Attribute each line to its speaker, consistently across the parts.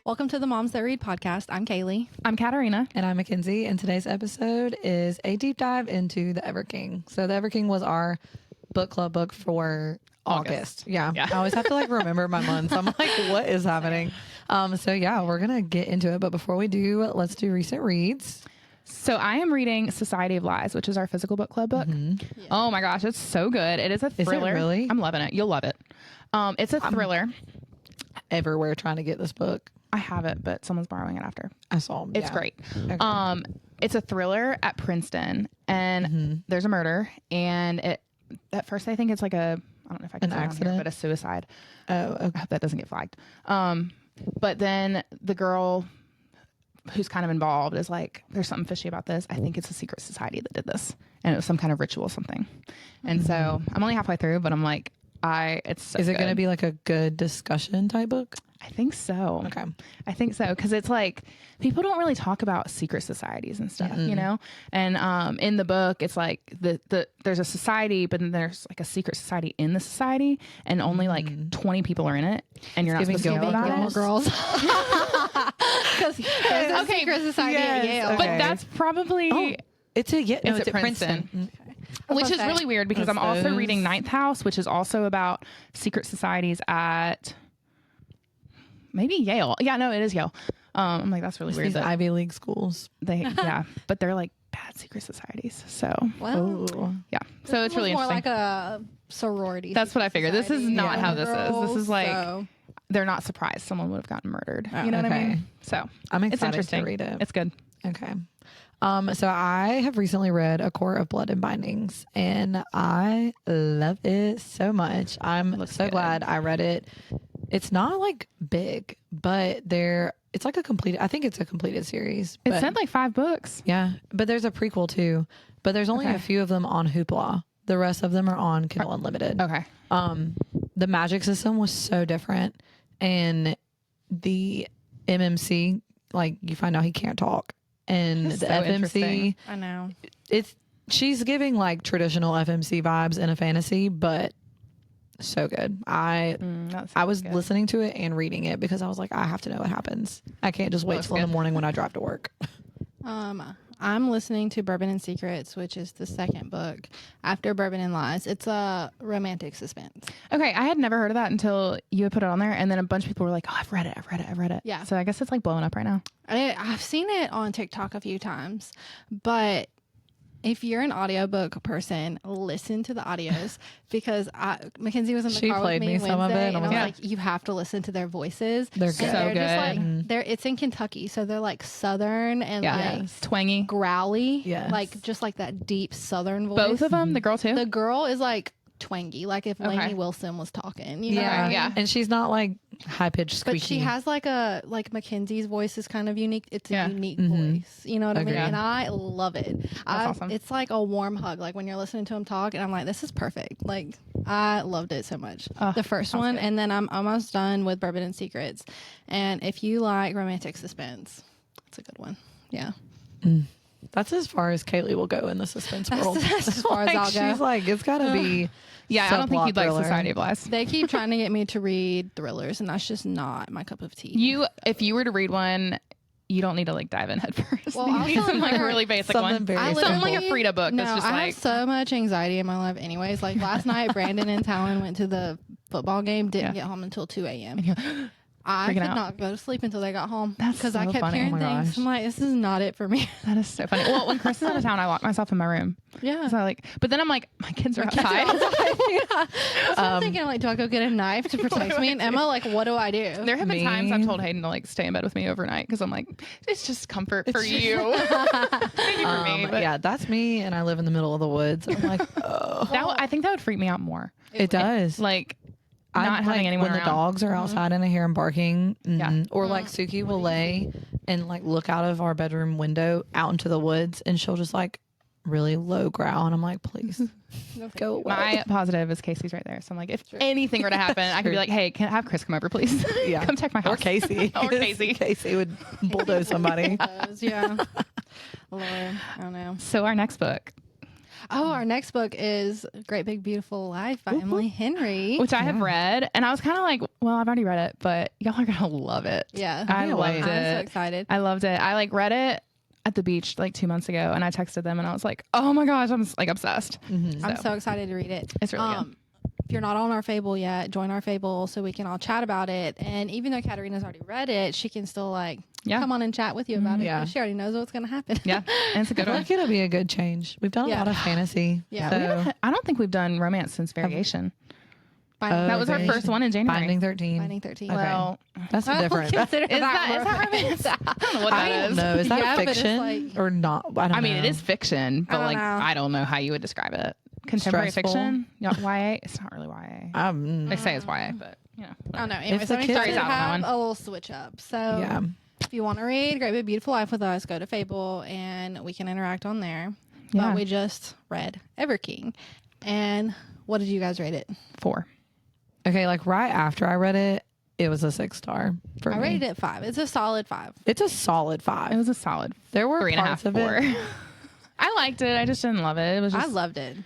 Speaker 1: Welcome to the Moms That Read podcast. I'm Kaylee.
Speaker 2: I'm Katarina.
Speaker 3: And I'm McKenzie. And today's episode is a deep dive into the Ever King. So the Ever King was our book club book for August. Yeah. I always have to remember my months. I'm like, what is happening? So yeah, we're going to get into it. But before we do, let's do recent reads.
Speaker 2: So I am reading Society of Lies, which is our physical book club book.
Speaker 3: Mm-hmm.
Speaker 2: Yeah. Oh my gosh, it's so good. It is a thriller.
Speaker 3: Is it really?
Speaker 2: I'm loving it. You'll love it. It's a thriller.
Speaker 3: Everywhere trying to get this book.
Speaker 2: I have it, but someone's borrowing it after.
Speaker 3: I saw them.
Speaker 2: It's great. Okay. It's a thriller at Princeton, and there's a murder, and at first I think it's like I don't know if I can say it on here, but a suicide.
Speaker 3: Oh, okay.
Speaker 2: I hope that doesn't get flagged. But then the girl who's kind of involved is like, there's something fishy about this. I think it's a secret society that did this, and it was some kind of ritual something. And so I'm only halfway through, but I'm like, it's so
Speaker 3: Is it
Speaker 2: good.
Speaker 3: going to be like a good discussion type book?
Speaker 2: I think so.
Speaker 3: Okay.
Speaker 2: I think so. Because it's like, people don't really talk about secret societies and stuff, you know? And in the book, it's like there's a society, but then there's like a secret society in the society, and only like 20 people are in it. And you're not supposed to know about
Speaker 1: Gilmore
Speaker 2: it.
Speaker 1: Girls. Because there's a secret society at Yale.
Speaker 2: But that's probably...
Speaker 3: It's
Speaker 2: at Princeton. Which is really weird because I'm also reading Ninth House, which is also about secret societies at maybe Yale. Yeah, no, it is Yale. I'm like, that's really weird.
Speaker 3: These Ivy League schools.
Speaker 2: But they're like bad secret societies. So, yeah. So it's really
Speaker 1: more
Speaker 2: interesting.
Speaker 1: like a sorority.
Speaker 2: That's what I figured. This is not how this is. This is like,
Speaker 1: so.
Speaker 2: They're not surprised someone would have gotten murdered. You know what I mean? So
Speaker 3: I'm excited
Speaker 2: it's interesting.
Speaker 3: to read it.
Speaker 2: It's good.
Speaker 3: Okay. So I have recently read A Court of Blood and Bindings, and I love it so much. I'm so glad I read it. It's not like big, but it's like I think it's a completed series.
Speaker 2: It said like 5 books.
Speaker 3: Yeah. But there's a prequel too, but there's only a few of them on Hoopla. The rest of them are on Kindle Unlimited.
Speaker 2: Okay.
Speaker 3: The magic system was so different, and the MMC, like, you find out he can't talk. And the FMC,
Speaker 1: I know,
Speaker 3: she's giving like traditional FMC vibes in a fantasy, but so good. I was listening to it and reading it because I was like, I have to know what happens. I can't just wait till in the morning when I drive to work.
Speaker 1: I'm listening to Bourbon and Secrets, which is the second book after Bourbon and Lies. It's a romantic suspense.
Speaker 2: Okay, I had never heard of that until you had put it on there, and then a bunch of people were like, "Oh, I've read it."
Speaker 1: Yeah.
Speaker 2: So I guess it's like blowing up right now.
Speaker 1: I've seen it on TikTok a few times, but if you're an audiobook person, listen to the audios because McKenzie was in the car with me Wednesday,
Speaker 3: some of it,
Speaker 1: and I was like, you have to listen to their voices.
Speaker 3: They're good.
Speaker 1: They're
Speaker 2: good.
Speaker 1: Just like, it's in Kentucky, so they're like southern and like
Speaker 2: twangy,
Speaker 1: growly, like just like that deep southern voice.
Speaker 2: Both of them, the girl too.
Speaker 1: The girl is like twangy, like if Lainey Wilson was talking, you know?
Speaker 2: Yeah.
Speaker 3: And she's not like high pitched squeaky.
Speaker 1: But she has like Mackenzie's voice is kind of unique. It's a unique voice, you know what I mean? And I love it.
Speaker 2: Awesome.
Speaker 1: It's like a warm hug, like when you're listening to him talk, and I'm like, this is perfect. Like, I loved it so much. The first one, good. And then I'm almost done with Bourbon and Secrets. And if you like romantic suspense, it's a good one. Yeah.
Speaker 3: That's as far as Kaylee will go in the suspense world.
Speaker 1: That's as far as I'll go.
Speaker 3: She's like, it's got to be.
Speaker 2: Yeah, I don't think you'd
Speaker 3: thriller.
Speaker 2: like Society of Lies.
Speaker 1: They keep trying to get me to read thrillers, and that's just not my cup of tea.
Speaker 2: If you were to read one, you don't need to like dive in head first.
Speaker 1: Well,
Speaker 2: you need some like really basic one. Something like a Frida book. That's just
Speaker 1: I
Speaker 2: like
Speaker 1: have so much anxiety in my life, anyways. Like last night, Brandon and Talon went to the football game. Didn't get home until 2 a.m. I could not go to sleep until they got home because I kept hearing things. I'm like, this is not it for me.
Speaker 2: That is so funny. Well, when Chris is out of town, I lock myself in my room.
Speaker 1: Yeah.
Speaker 2: So but then I'm like, my kids are outside.
Speaker 1: I'm thinking, like, do I go get a knife to protect me? And Emma, like, what do I do?
Speaker 2: There have been times I've told Hayden to like stay in bed with me overnight because I'm like, it's just comfort for you. Maybe for me. But
Speaker 3: yeah, that's me, and I live in the middle of the woods. I'm like,
Speaker 2: I think that would freak me out more.
Speaker 3: It does.
Speaker 2: Like, not having anyone
Speaker 3: when
Speaker 2: around.
Speaker 3: The dogs are outside and I hear them barking. Or like Suki will lay and like look out of our bedroom window out into the woods, and she'll just like really low growl, and I'm like, please go away.
Speaker 2: My positive is Casey's right there, so I'm like, if anything were to happen, I could be like, hey, can I have Chris come over, please?
Speaker 3: Yeah,
Speaker 2: come check my house.
Speaker 3: Or Casey. Casey would bulldoze somebody.
Speaker 1: Yeah. Lord, I don't know.
Speaker 2: So our next book.
Speaker 1: our next book is Great Big Beautiful Life by Emily Henry,
Speaker 2: which I have read, and I was kind of like, well, I've already read it, but y'all are gonna love it.
Speaker 1: Yeah,
Speaker 2: I loved it.
Speaker 1: I'm so excited.
Speaker 2: I loved it. I like read it at the beach like 2 months ago, and I texted them, and I was like, oh my gosh, I'm like obsessed.
Speaker 1: I'm so excited to read it.
Speaker 2: It's really good.
Speaker 1: If you're not on our Fable yet, join our Fable so we can all chat about it. And even though Katarina's already read it, she can still like come on and chat with you about it.
Speaker 3: Yeah.
Speaker 1: She already knows what's going to happen.
Speaker 2: Yeah, and it's a good
Speaker 3: I
Speaker 2: one.
Speaker 3: think it'll be a good change. We've done a lot of fantasy.
Speaker 1: Yeah.
Speaker 3: So.
Speaker 2: I don't think we've done romance since Variation.
Speaker 1: Binding
Speaker 2: That was our first one in January.
Speaker 3: Binding 13.
Speaker 1: Binding 13.
Speaker 3: Okay.
Speaker 2: Well,
Speaker 3: That's a different.
Speaker 2: is that romance? I don't know what
Speaker 3: I
Speaker 2: that
Speaker 3: don't
Speaker 2: is.
Speaker 3: know. Is that
Speaker 1: Yeah, but it's
Speaker 3: fiction
Speaker 1: like-
Speaker 3: or not? I don't know.
Speaker 2: I mean, it is fiction, but
Speaker 1: don't
Speaker 2: like
Speaker 1: know.
Speaker 2: I don't know how you would describe it. Contemporary
Speaker 3: Stressful.
Speaker 2: fiction? Yeah, YA? It's not really YA. They say it's YA, but you know.
Speaker 1: I don't know.
Speaker 3: If
Speaker 1: Anyways,
Speaker 3: the
Speaker 1: I'm
Speaker 3: kids
Speaker 1: excited to
Speaker 2: out on that
Speaker 1: have
Speaker 2: one.
Speaker 1: a little switch up. So
Speaker 3: Yeah.
Speaker 1: if you want to read Great Big Beautiful Life with us, go to Fable and we can interact on there.
Speaker 2: Yeah.
Speaker 1: But we just read Everking. And what did you guys rate it?
Speaker 2: 4.
Speaker 3: Okay, like right after I read it, it was a 6-star for
Speaker 1: I
Speaker 3: me.
Speaker 1: rated it 5. It's a solid 5.
Speaker 3: It's a solid 5.
Speaker 2: It was a solid
Speaker 3: There were
Speaker 2: 3.5,
Speaker 3: parts of
Speaker 2: 4.
Speaker 3: it.
Speaker 2: I liked it. I just didn't love it. It was just,
Speaker 1: I loved it.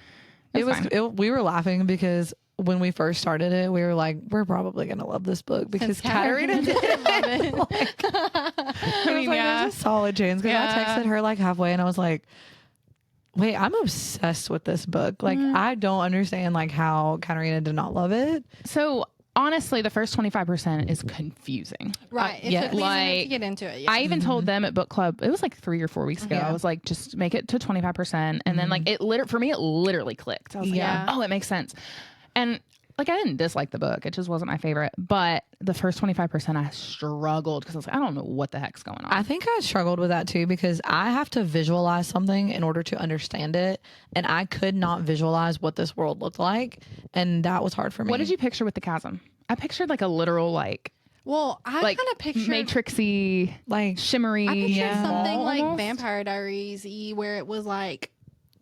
Speaker 3: It was.
Speaker 2: fine.
Speaker 3: We were laughing because when we first started it, we were like, "We're probably gonna love this book because
Speaker 1: Since
Speaker 3: Katarina didn't
Speaker 1: love it.
Speaker 2: I mean, yeah.
Speaker 3: there's a solid chance." Because I
Speaker 2: Yeah.
Speaker 3: texted her like halfway, and I was like, "Wait, I'm obsessed with this book. Like, I don't understand like how Katarina did not love it."
Speaker 2: So honestly, the first 25% is confusing.
Speaker 1: Right. It
Speaker 3: yeah.
Speaker 1: took me a minute
Speaker 2: Like,
Speaker 1: to get into it. Yeah.
Speaker 2: I even told them at book club, it was like 3 or 4 weeks ago.
Speaker 3: Yeah.
Speaker 2: I was like, just make it to 25%. And then like for me, it literally clicked. I was like,
Speaker 1: Yeah.
Speaker 2: oh, it makes sense. And like, I didn't dislike the book. It just wasn't my favorite. But the first 25%, I struggled because I was like, I don't know what the heck's going on.
Speaker 3: I think I struggled with that too because I have to visualize something in order to understand it, and I could not visualize what this world looked like, and that was hard for me.
Speaker 2: What did you picture with the chasm? I pictured like a literal like
Speaker 1: well, I
Speaker 2: like
Speaker 1: kind of pictured
Speaker 2: matrixy,
Speaker 3: like?
Speaker 2: shimmery.
Speaker 1: I pictured something
Speaker 2: wall
Speaker 1: like
Speaker 2: almost.
Speaker 1: Vampire Diaries-y where it was like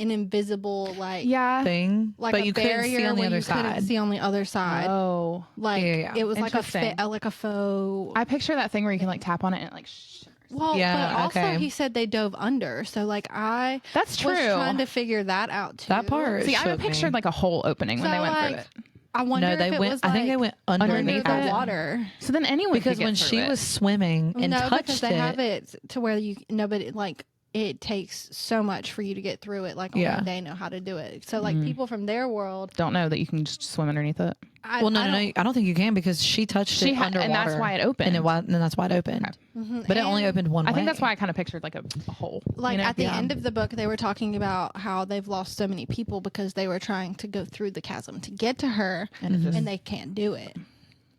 Speaker 1: an invisible like
Speaker 3: Thing,
Speaker 1: like
Speaker 3: but
Speaker 1: a
Speaker 3: you couldn't see
Speaker 1: barrier
Speaker 3: on the
Speaker 1: where
Speaker 3: other
Speaker 1: you couldn't
Speaker 3: side.
Speaker 1: see on the other side.
Speaker 2: Oh,
Speaker 1: Like
Speaker 3: Yeah.
Speaker 1: it was like
Speaker 2: Interesting.
Speaker 1: like a faux.
Speaker 2: I picture that thing where you can like tap on it and it like shimmers.
Speaker 1: Well,
Speaker 3: Yeah,
Speaker 1: but also
Speaker 3: okay.
Speaker 1: he said they dove under, so like I
Speaker 2: That's true.
Speaker 1: was trying to figure that out too.
Speaker 3: That part.
Speaker 2: See, I
Speaker 3: shook
Speaker 2: pictured
Speaker 3: me.
Speaker 2: like a whole opening when
Speaker 1: So,
Speaker 2: they went
Speaker 1: like,
Speaker 2: through it.
Speaker 1: I wonder
Speaker 3: No, they
Speaker 1: if it
Speaker 3: went.
Speaker 1: was
Speaker 3: I think
Speaker 1: like
Speaker 3: they went
Speaker 1: under
Speaker 3: underneath
Speaker 1: the
Speaker 3: it.
Speaker 1: water.
Speaker 2: So then anyone
Speaker 3: Because
Speaker 2: could get
Speaker 3: when
Speaker 2: through
Speaker 3: she
Speaker 2: it.
Speaker 3: was swimming and
Speaker 1: No,
Speaker 3: touched
Speaker 1: because they
Speaker 3: it,
Speaker 1: have it to where you nobody like it takes so much for you to get through it. Like only
Speaker 3: Yeah.
Speaker 1: they know how to do it. So like people from their world,
Speaker 2: don't know that you can just swim underneath it.
Speaker 1: I,
Speaker 3: well, no,
Speaker 1: I
Speaker 3: no, no, I don't think you can because she touched it underwater,
Speaker 2: and that's why it opened.
Speaker 3: and that's why it opened. But it only
Speaker 1: and,
Speaker 3: opened one way.
Speaker 2: I think that's why I kind of pictured like a hole.
Speaker 1: like
Speaker 2: you know?
Speaker 1: at the
Speaker 3: Yeah.
Speaker 1: end of the book, they were talking about how they've lost so many people because they were trying to go through the chasm to get to her, and they can't do it.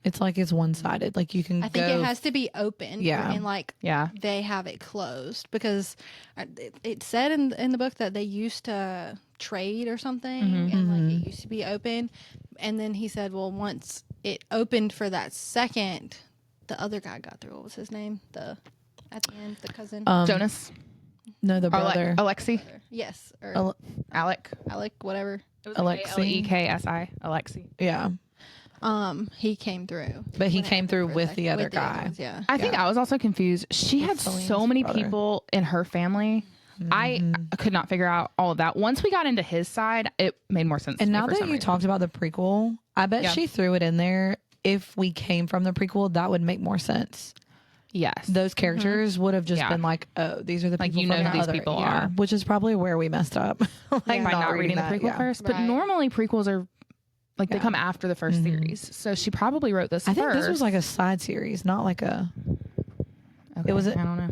Speaker 3: it's like it's one sided. Like you can.
Speaker 1: I think
Speaker 3: go,
Speaker 1: it has to be open.
Speaker 3: Yeah.
Speaker 1: And like
Speaker 2: Yeah.
Speaker 1: they have it closed because it said in the book that they used to trade or something and like it used to be open. And then he said, well, once it opened for that second, the other guy got through. What was his name? At the end, the cousin.
Speaker 2: Jonas.
Speaker 3: No, the brother.
Speaker 2: Alexi.
Speaker 1: Yes. Or
Speaker 3: Ale-
Speaker 2: Alec.
Speaker 1: Alec, whatever.
Speaker 3: Alexi.
Speaker 2: Alexi. Alexi.
Speaker 3: Yeah,
Speaker 1: He came through.
Speaker 3: but he
Speaker 1: when it
Speaker 3: came
Speaker 1: opened
Speaker 3: through
Speaker 1: for
Speaker 3: with the other
Speaker 1: with
Speaker 3: guy.
Speaker 1: ones, yeah.
Speaker 2: I think I was also confused. She had so
Speaker 3: Celine's
Speaker 2: many
Speaker 3: brother.
Speaker 2: people in her family. I could not figure out all of that. Once we got into his side, it made more sense.
Speaker 3: And
Speaker 2: to me
Speaker 3: now
Speaker 2: for
Speaker 3: that
Speaker 2: some
Speaker 3: you
Speaker 2: reason.
Speaker 3: talked about the prequel, I bet
Speaker 2: Yeah.
Speaker 3: she threw it in there. If we came from the prequel, that would make more sense.
Speaker 2: yes,
Speaker 3: Those characters would have just
Speaker 2: Yeah.
Speaker 3: been like, "Oh, these are the
Speaker 2: Like,
Speaker 3: people
Speaker 2: you know
Speaker 3: from
Speaker 2: who
Speaker 3: the
Speaker 2: these
Speaker 3: other-"
Speaker 2: people
Speaker 3: yeah,
Speaker 2: are.
Speaker 3: which is probably where we messed up. like
Speaker 2: by not reading the
Speaker 3: that,
Speaker 2: prequel
Speaker 3: yeah.
Speaker 2: first. But
Speaker 1: Right.
Speaker 2: normally prequels are like they
Speaker 3: Yeah.
Speaker 2: come after the 1st series. So she probably wrote this.
Speaker 3: I think
Speaker 2: first.
Speaker 3: this was like a side series, not like a.
Speaker 2: Okay,
Speaker 3: it was a-
Speaker 2: I don't know.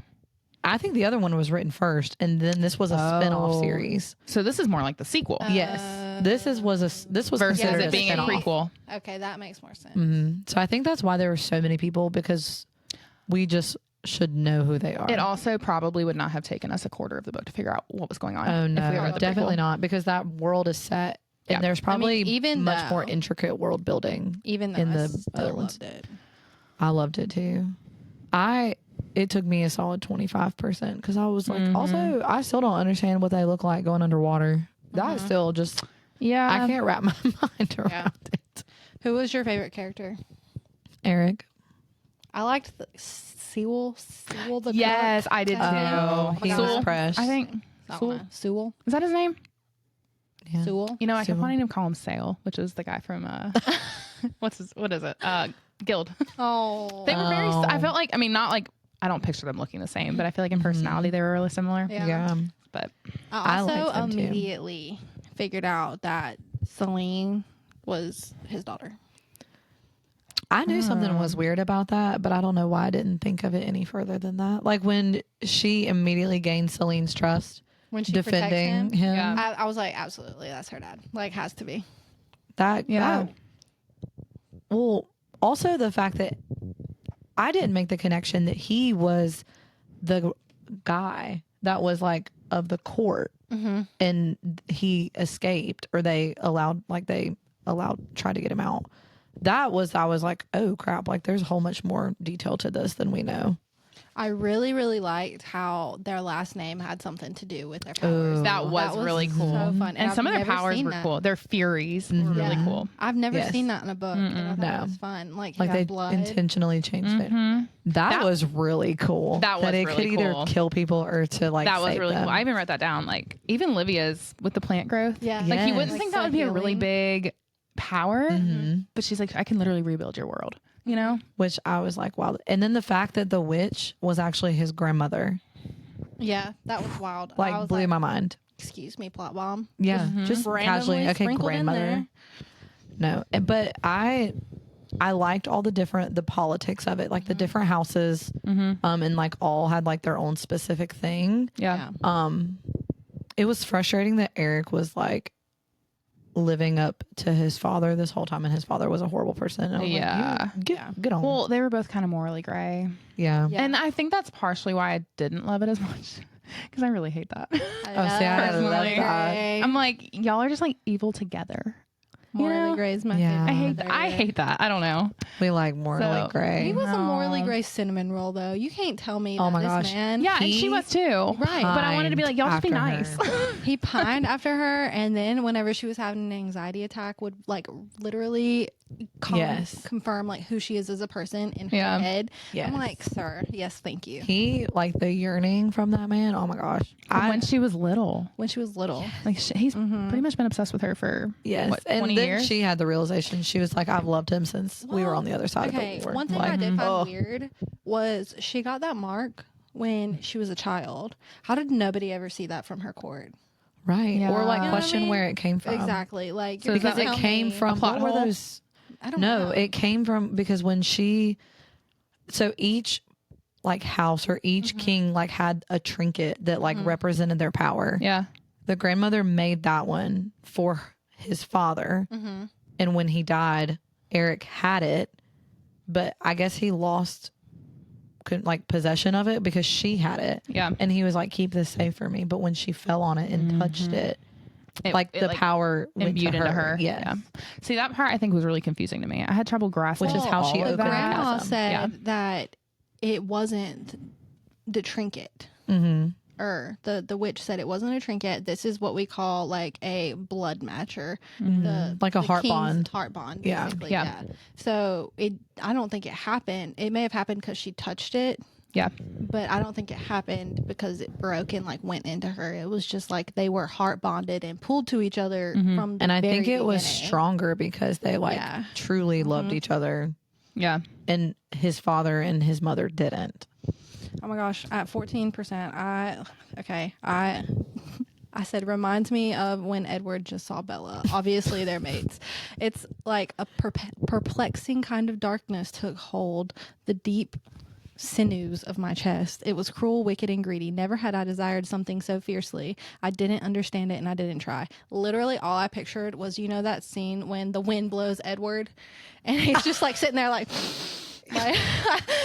Speaker 3: I think the other one was written first, and then this was a spin-off
Speaker 2: Oh.
Speaker 3: series.
Speaker 2: So this is more like the sequel
Speaker 3: Yes, this was
Speaker 2: versus
Speaker 3: considered
Speaker 2: it being a
Speaker 3: spin-off.
Speaker 2: prequel.
Speaker 1: Okay, that makes more sense.
Speaker 3: So I think that's why there were so many people because we just should know who they are.
Speaker 2: It also probably would not have taken us a quarter of the book to figure out what was going on.
Speaker 3: Oh
Speaker 2: if we
Speaker 3: no,
Speaker 2: had read the
Speaker 3: definitely
Speaker 2: prequel.
Speaker 3: not because that world is set,
Speaker 2: Yeah.
Speaker 3: and there's probably
Speaker 1: even
Speaker 3: much more
Speaker 1: though-
Speaker 3: intricate world building.
Speaker 1: Even though
Speaker 3: In
Speaker 1: I
Speaker 3: the
Speaker 1: still
Speaker 3: other ones.
Speaker 1: loved it.
Speaker 3: I loved it too. It took me a solid 25% because I was like, also, I still don't understand what they look like going underwater. That still just,
Speaker 2: Yeah,
Speaker 3: I can't wrap my mind around it.
Speaker 1: Who was your favorite character?
Speaker 3: Eric.
Speaker 1: I liked Sewell the
Speaker 2: Yes,
Speaker 1: cook.
Speaker 2: I did too.
Speaker 1: Oh,
Speaker 3: he
Speaker 1: my
Speaker 3: was
Speaker 1: God.
Speaker 3: fresh.
Speaker 2: I think
Speaker 1: I don't know. Sewell.
Speaker 2: is that his name?
Speaker 3: Yeah.
Speaker 1: Sewell.
Speaker 2: You know, I kept
Speaker 3: Sewell.
Speaker 2: wanting to call him Sale, which is the guy from what is it? Guild.
Speaker 1: Oh.
Speaker 2: They were very. I felt like, I mean, not like, I don't picture them looking the same, but I feel like in personality they were really similar.
Speaker 1: Yeah.
Speaker 2: But
Speaker 1: I also
Speaker 3: liked them too.
Speaker 1: immediately figured out that Celine was his daughter.
Speaker 3: I knew something was weird about that, but I don't know why I didn't think of it any further than that. Like when she immediately gained Celine's trust,
Speaker 1: When she
Speaker 3: defending
Speaker 1: protects him.
Speaker 2: Yeah.
Speaker 1: I was like, absolutely, that's her dad. Like, has to be.
Speaker 3: Well, also the fact that I didn't make the connection that he was the guy that was like of the court, and he escaped, or they allowed tried to get him out. I was like, oh crap, like there's a whole much more detail to this than we know.
Speaker 1: I really, really liked how their last name had something to do with their powers.
Speaker 2: that was really cool.
Speaker 1: So fun.
Speaker 2: And some of their
Speaker 1: I've never
Speaker 2: powers
Speaker 1: seen
Speaker 2: were
Speaker 1: that.
Speaker 2: cool. Their furies were really cool.
Speaker 1: I've never
Speaker 3: Yes.
Speaker 1: seen that in a book. And I thought
Speaker 3: No.
Speaker 1: it was fun. Like
Speaker 3: Like they
Speaker 1: blood.
Speaker 3: intentionally changed it. That was really cool.
Speaker 2: That was
Speaker 3: it
Speaker 2: really
Speaker 3: could either
Speaker 2: cool.
Speaker 3: kill people or to like
Speaker 2: That was
Speaker 3: save
Speaker 2: really
Speaker 3: them.
Speaker 2: cool. I even wrote that down. Like even Livia's with the plant growth.
Speaker 1: Yeah.
Speaker 2: Like you
Speaker 3: Yes.
Speaker 2: wouldn't
Speaker 1: Like,
Speaker 2: think that
Speaker 1: so
Speaker 2: would be a really
Speaker 1: healing.
Speaker 2: big power,
Speaker 3: Mm-hmm.
Speaker 2: but she's like, I can literally rebuild your world. You know?
Speaker 3: Which I was like, wow. And then the fact that the witch was actually his grandmother,
Speaker 1: Yeah, that was wild.
Speaker 3: like
Speaker 1: I was
Speaker 3: blew
Speaker 1: like,
Speaker 3: my mind.
Speaker 1: excuse me, plot bomb.
Speaker 3: Yeah, just
Speaker 1: Randomly
Speaker 3: casually. Okay,
Speaker 1: sprinkled in
Speaker 3: grandmother.
Speaker 1: there.
Speaker 3: No, but I liked all the politics of it, like the different houses, and like all had like their own specific thing.
Speaker 2: Yeah.
Speaker 3: It was frustrating that Eric was like living up to his father this whole time, and his father was a horrible person. And I was
Speaker 2: Yeah.
Speaker 3: like, get on.
Speaker 2: Well, they were both kind of morally gray.
Speaker 3: yeah.
Speaker 1: Yeah.
Speaker 2: And I think that's partially why I didn't love it as much. Because I really hate that.
Speaker 3: Oh, see, I love that.
Speaker 2: I'm like, y'all are just like evil together.
Speaker 1: Morally
Speaker 2: know?
Speaker 1: Gray is my
Speaker 3: Yeah.
Speaker 1: favorite.
Speaker 2: I hate that. I hate that. I don't know.
Speaker 3: We like morally
Speaker 2: So,
Speaker 3: gray.
Speaker 1: He was a
Speaker 2: No.
Speaker 1: morally gray cinnamon roll, though. You can't tell me
Speaker 3: Oh
Speaker 1: that
Speaker 3: my
Speaker 1: this
Speaker 3: gosh.
Speaker 1: man.
Speaker 2: Yeah, and
Speaker 3: He
Speaker 2: she was too.
Speaker 1: Right.
Speaker 2: But I wanted to be like, y'all just be
Speaker 3: Pined
Speaker 2: nice.
Speaker 3: after her.
Speaker 1: He pined after her, and then whenever she was having an anxiety attack, would like literally
Speaker 3: Yes.
Speaker 1: confirm like who she is as a person in her
Speaker 2: Yeah.
Speaker 1: head.
Speaker 3: Yes.
Speaker 1: I'm like, sir, yes, thank you.
Speaker 3: He like the yearning from that man. Oh my gosh.
Speaker 2: When she was little.
Speaker 1: When she was little.
Speaker 2: Like he's pretty much been obsessed with her for
Speaker 3: Yes,
Speaker 2: what,
Speaker 3: and
Speaker 2: 20
Speaker 3: then
Speaker 2: years?
Speaker 3: she had the realization. She was like, "I've loved him since we were on the other side of
Speaker 1: Okay,
Speaker 3: the war."
Speaker 1: one thing
Speaker 3: Like,
Speaker 1: I did find
Speaker 3: oh.
Speaker 1: weird was she got that mark when she was a child. How did nobody ever see that from her court?
Speaker 3: right,
Speaker 2: Yeah.
Speaker 3: or like
Speaker 2: You know
Speaker 1: what I
Speaker 3: question
Speaker 1: mean?
Speaker 3: where it came from.
Speaker 1: Exactly. Like
Speaker 2: So
Speaker 1: you're
Speaker 2: is that
Speaker 3: because
Speaker 1: gonna
Speaker 3: it
Speaker 1: tell
Speaker 3: came
Speaker 1: me-
Speaker 3: from
Speaker 2: plot
Speaker 3: what were
Speaker 2: hole?
Speaker 3: those?
Speaker 1: I don't
Speaker 3: No,
Speaker 1: know.
Speaker 3: it came from because when she, so each like house or each king like had a trinket that like represented their power.
Speaker 2: Yeah.
Speaker 3: The grandmother made that one for his father, and when he died, Eric had it, but I guess he lost like possession of it because she had it.
Speaker 2: Yeah.
Speaker 3: And he was like, keep this safe for me. But when she fell on it and touched it, like the power went
Speaker 2: imbued
Speaker 3: to
Speaker 2: into her.
Speaker 3: Yes.
Speaker 2: Yeah. See, that part I think was really confusing to me. I had trouble grasping
Speaker 3: Which is how she
Speaker 2: all of
Speaker 3: opened
Speaker 2: that.
Speaker 1: Grandma
Speaker 3: chasm.
Speaker 1: said
Speaker 2: Yeah.
Speaker 1: that it wasn't the trinket.
Speaker 3: Mm-hmm.
Speaker 1: Or the witch said it wasn't a trinket. This is what we call like a blood matcher,
Speaker 3: Like a heart
Speaker 1: king's
Speaker 3: bond.
Speaker 1: Heart bond,
Speaker 3: Yeah.
Speaker 1: basically.
Speaker 2: Yeah.
Speaker 1: So I don't think it happened. It may have happened because she touched it,
Speaker 2: Yeah.
Speaker 1: but I don't think it happened because it broke and like went into her. It was just like they were heart bonded and pulled to each other from the
Speaker 3: And I
Speaker 1: very
Speaker 3: think it was
Speaker 1: beginning.
Speaker 3: stronger because they like
Speaker 1: Yeah.
Speaker 3: truly loved each other,
Speaker 2: Yeah.
Speaker 3: and his father and his mother didn't.
Speaker 1: Oh my gosh, at 14%, I said reminds me of when Edward just saw Bella. Obviously, they're mates. It's like a perplexing kind of darkness took hold the deep sinews of my chest. It was cruel, wicked, and greedy. Never had I desired something so fiercely. I didn't understand it, and I didn't try. Literally, all I pictured was, that scene when the wind blows Edward, and he's just like sitting there like...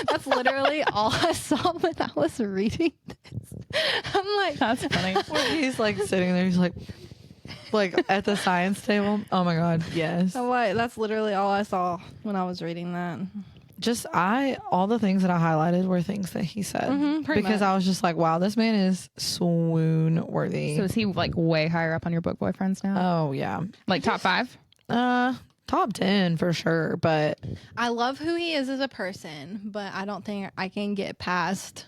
Speaker 1: that's literally all I saw when I was reading this. I'm like,
Speaker 2: That's funny.
Speaker 3: When he's like sitting there, he's like at the science table. Oh my God. Yes.
Speaker 1: I'm like, that's literally all I saw when I was reading that.
Speaker 3: Just all the things that I highlighted were things that he said,
Speaker 1: pretty
Speaker 3: because
Speaker 1: much.
Speaker 3: I was just like, wow, this man is swoon worthy.
Speaker 2: So is he like way higher up on your book boyfriends now?
Speaker 3: Oh yeah.
Speaker 2: Like top 5?
Speaker 3: Top 10 for sure, but
Speaker 1: I love who he is as a person, but I don't think I can get past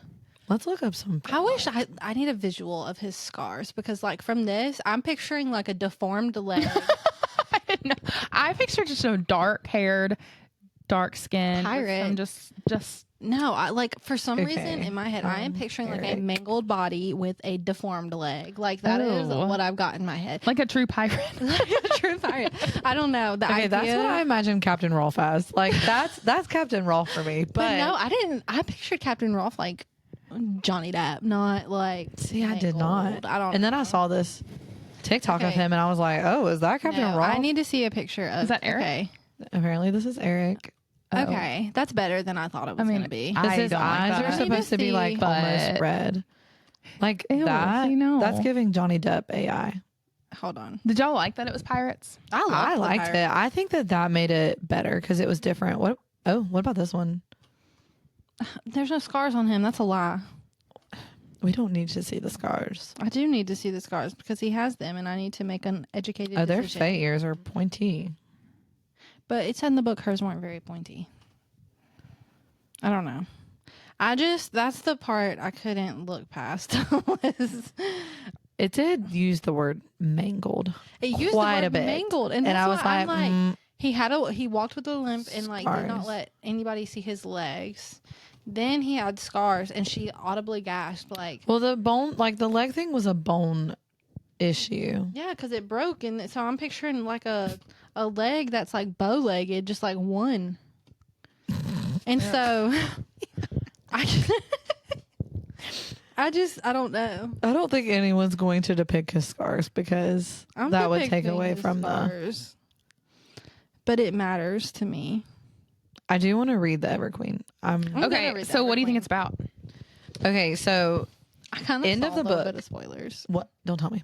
Speaker 3: Let's look up some.
Speaker 1: I wish I need a visual of his scars because, like, from this, I'm picturing like a deformed leg.
Speaker 2: I didn't know. I pictured just a dark-haired, dark-skinned
Speaker 1: pirate.
Speaker 2: Just
Speaker 1: No, I like for some reason in my head I am picturing like a mangled body with a deformed leg. Like that is what I've got in my head.
Speaker 2: like a true pirate.
Speaker 1: Like a true pirate. I don't know. The idea,
Speaker 3: that's what I imagine Captain Rolf as. Like that's Captain Rolf for me.
Speaker 1: but no, I didn't. I pictured Captain Rolf like Johnny Depp, not like.
Speaker 3: See, I did not.
Speaker 1: I don't.
Speaker 3: And then I saw this TikTok of him, and I was like, "Oh, is that Captain Rolf?"
Speaker 1: I need to see a picture of.
Speaker 2: Is that Eric?
Speaker 1: Okay.
Speaker 3: Apparently, this is Eric.
Speaker 1: Okay, that's better than I thought it was going to be.
Speaker 3: Because his eyes are supposed to be like almost red. Like that. That's giving Johnny Depp AI.
Speaker 1: Hold on.
Speaker 2: Did y'all like that it was pirates?
Speaker 3: I liked it. I think that made it better because it was different. What about this one?
Speaker 1: There's no scars on him. That's a lie.
Speaker 3: We don't need to see the scars.
Speaker 1: I do need to see the scars because he has them, and I need to make an educated decision.
Speaker 3: Their fey ears are pointy.
Speaker 1: But it said in the book hers weren't very pointy. I don't know. That's the part I couldn't look past.
Speaker 3: It did use the word mangled.
Speaker 1: It used
Speaker 3: quite
Speaker 1: the word
Speaker 3: a bit.
Speaker 1: mangled. And
Speaker 3: I was
Speaker 1: like he walked with a limp and like did not let anybody see his legs. Then he had scars and she audibly gasped like.
Speaker 3: Well, the bone, like the leg thing was a bone issue.
Speaker 1: Yeah, because it broke. And so I'm picturing like a leg that's like bow-legged, just like one. And so I don't know.
Speaker 3: I don't think anyone's going to depict his scars because that would take away from
Speaker 1: scars. But it matters to me.
Speaker 3: I do want to read the Everqueen.
Speaker 2: Okay, so what do you think it's about?
Speaker 3: Okay, so
Speaker 1: I kind of
Speaker 3: end of the book.
Speaker 1: Bit of spoilers.
Speaker 3: What? Don't tell me.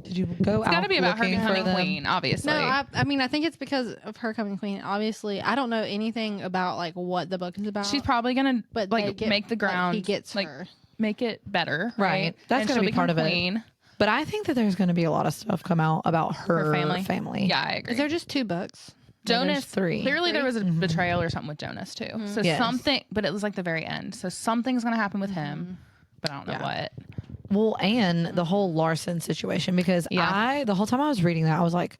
Speaker 3: Did you go out?
Speaker 2: It's got to be about her
Speaker 3: looking for
Speaker 2: becoming
Speaker 3: them?
Speaker 2: queen, obviously.
Speaker 1: No, I mean I think it's because of her coming queen. Obviously, I don't know anything about like what the book is about.
Speaker 2: She's probably gonna
Speaker 1: but
Speaker 2: like make the ground.
Speaker 1: Like, he gets
Speaker 2: like,
Speaker 1: her.
Speaker 2: make it better,
Speaker 3: Right. That's
Speaker 2: and
Speaker 3: gonna
Speaker 2: she'll
Speaker 3: be part of
Speaker 2: queen.
Speaker 3: it. But I think that there's going to be a lot of stuff come out about her family.
Speaker 2: Yeah, I agree.
Speaker 1: Is there just 2 books?
Speaker 2: Jonas?
Speaker 3: 3.
Speaker 2: Clearly, there was a betrayal or something with Jonas too. So something, but it was like the very end. So something's gonna happen with him, but I don't know what.
Speaker 3: Well, and the whole Larson situation, because the whole time I was reading that, I was like,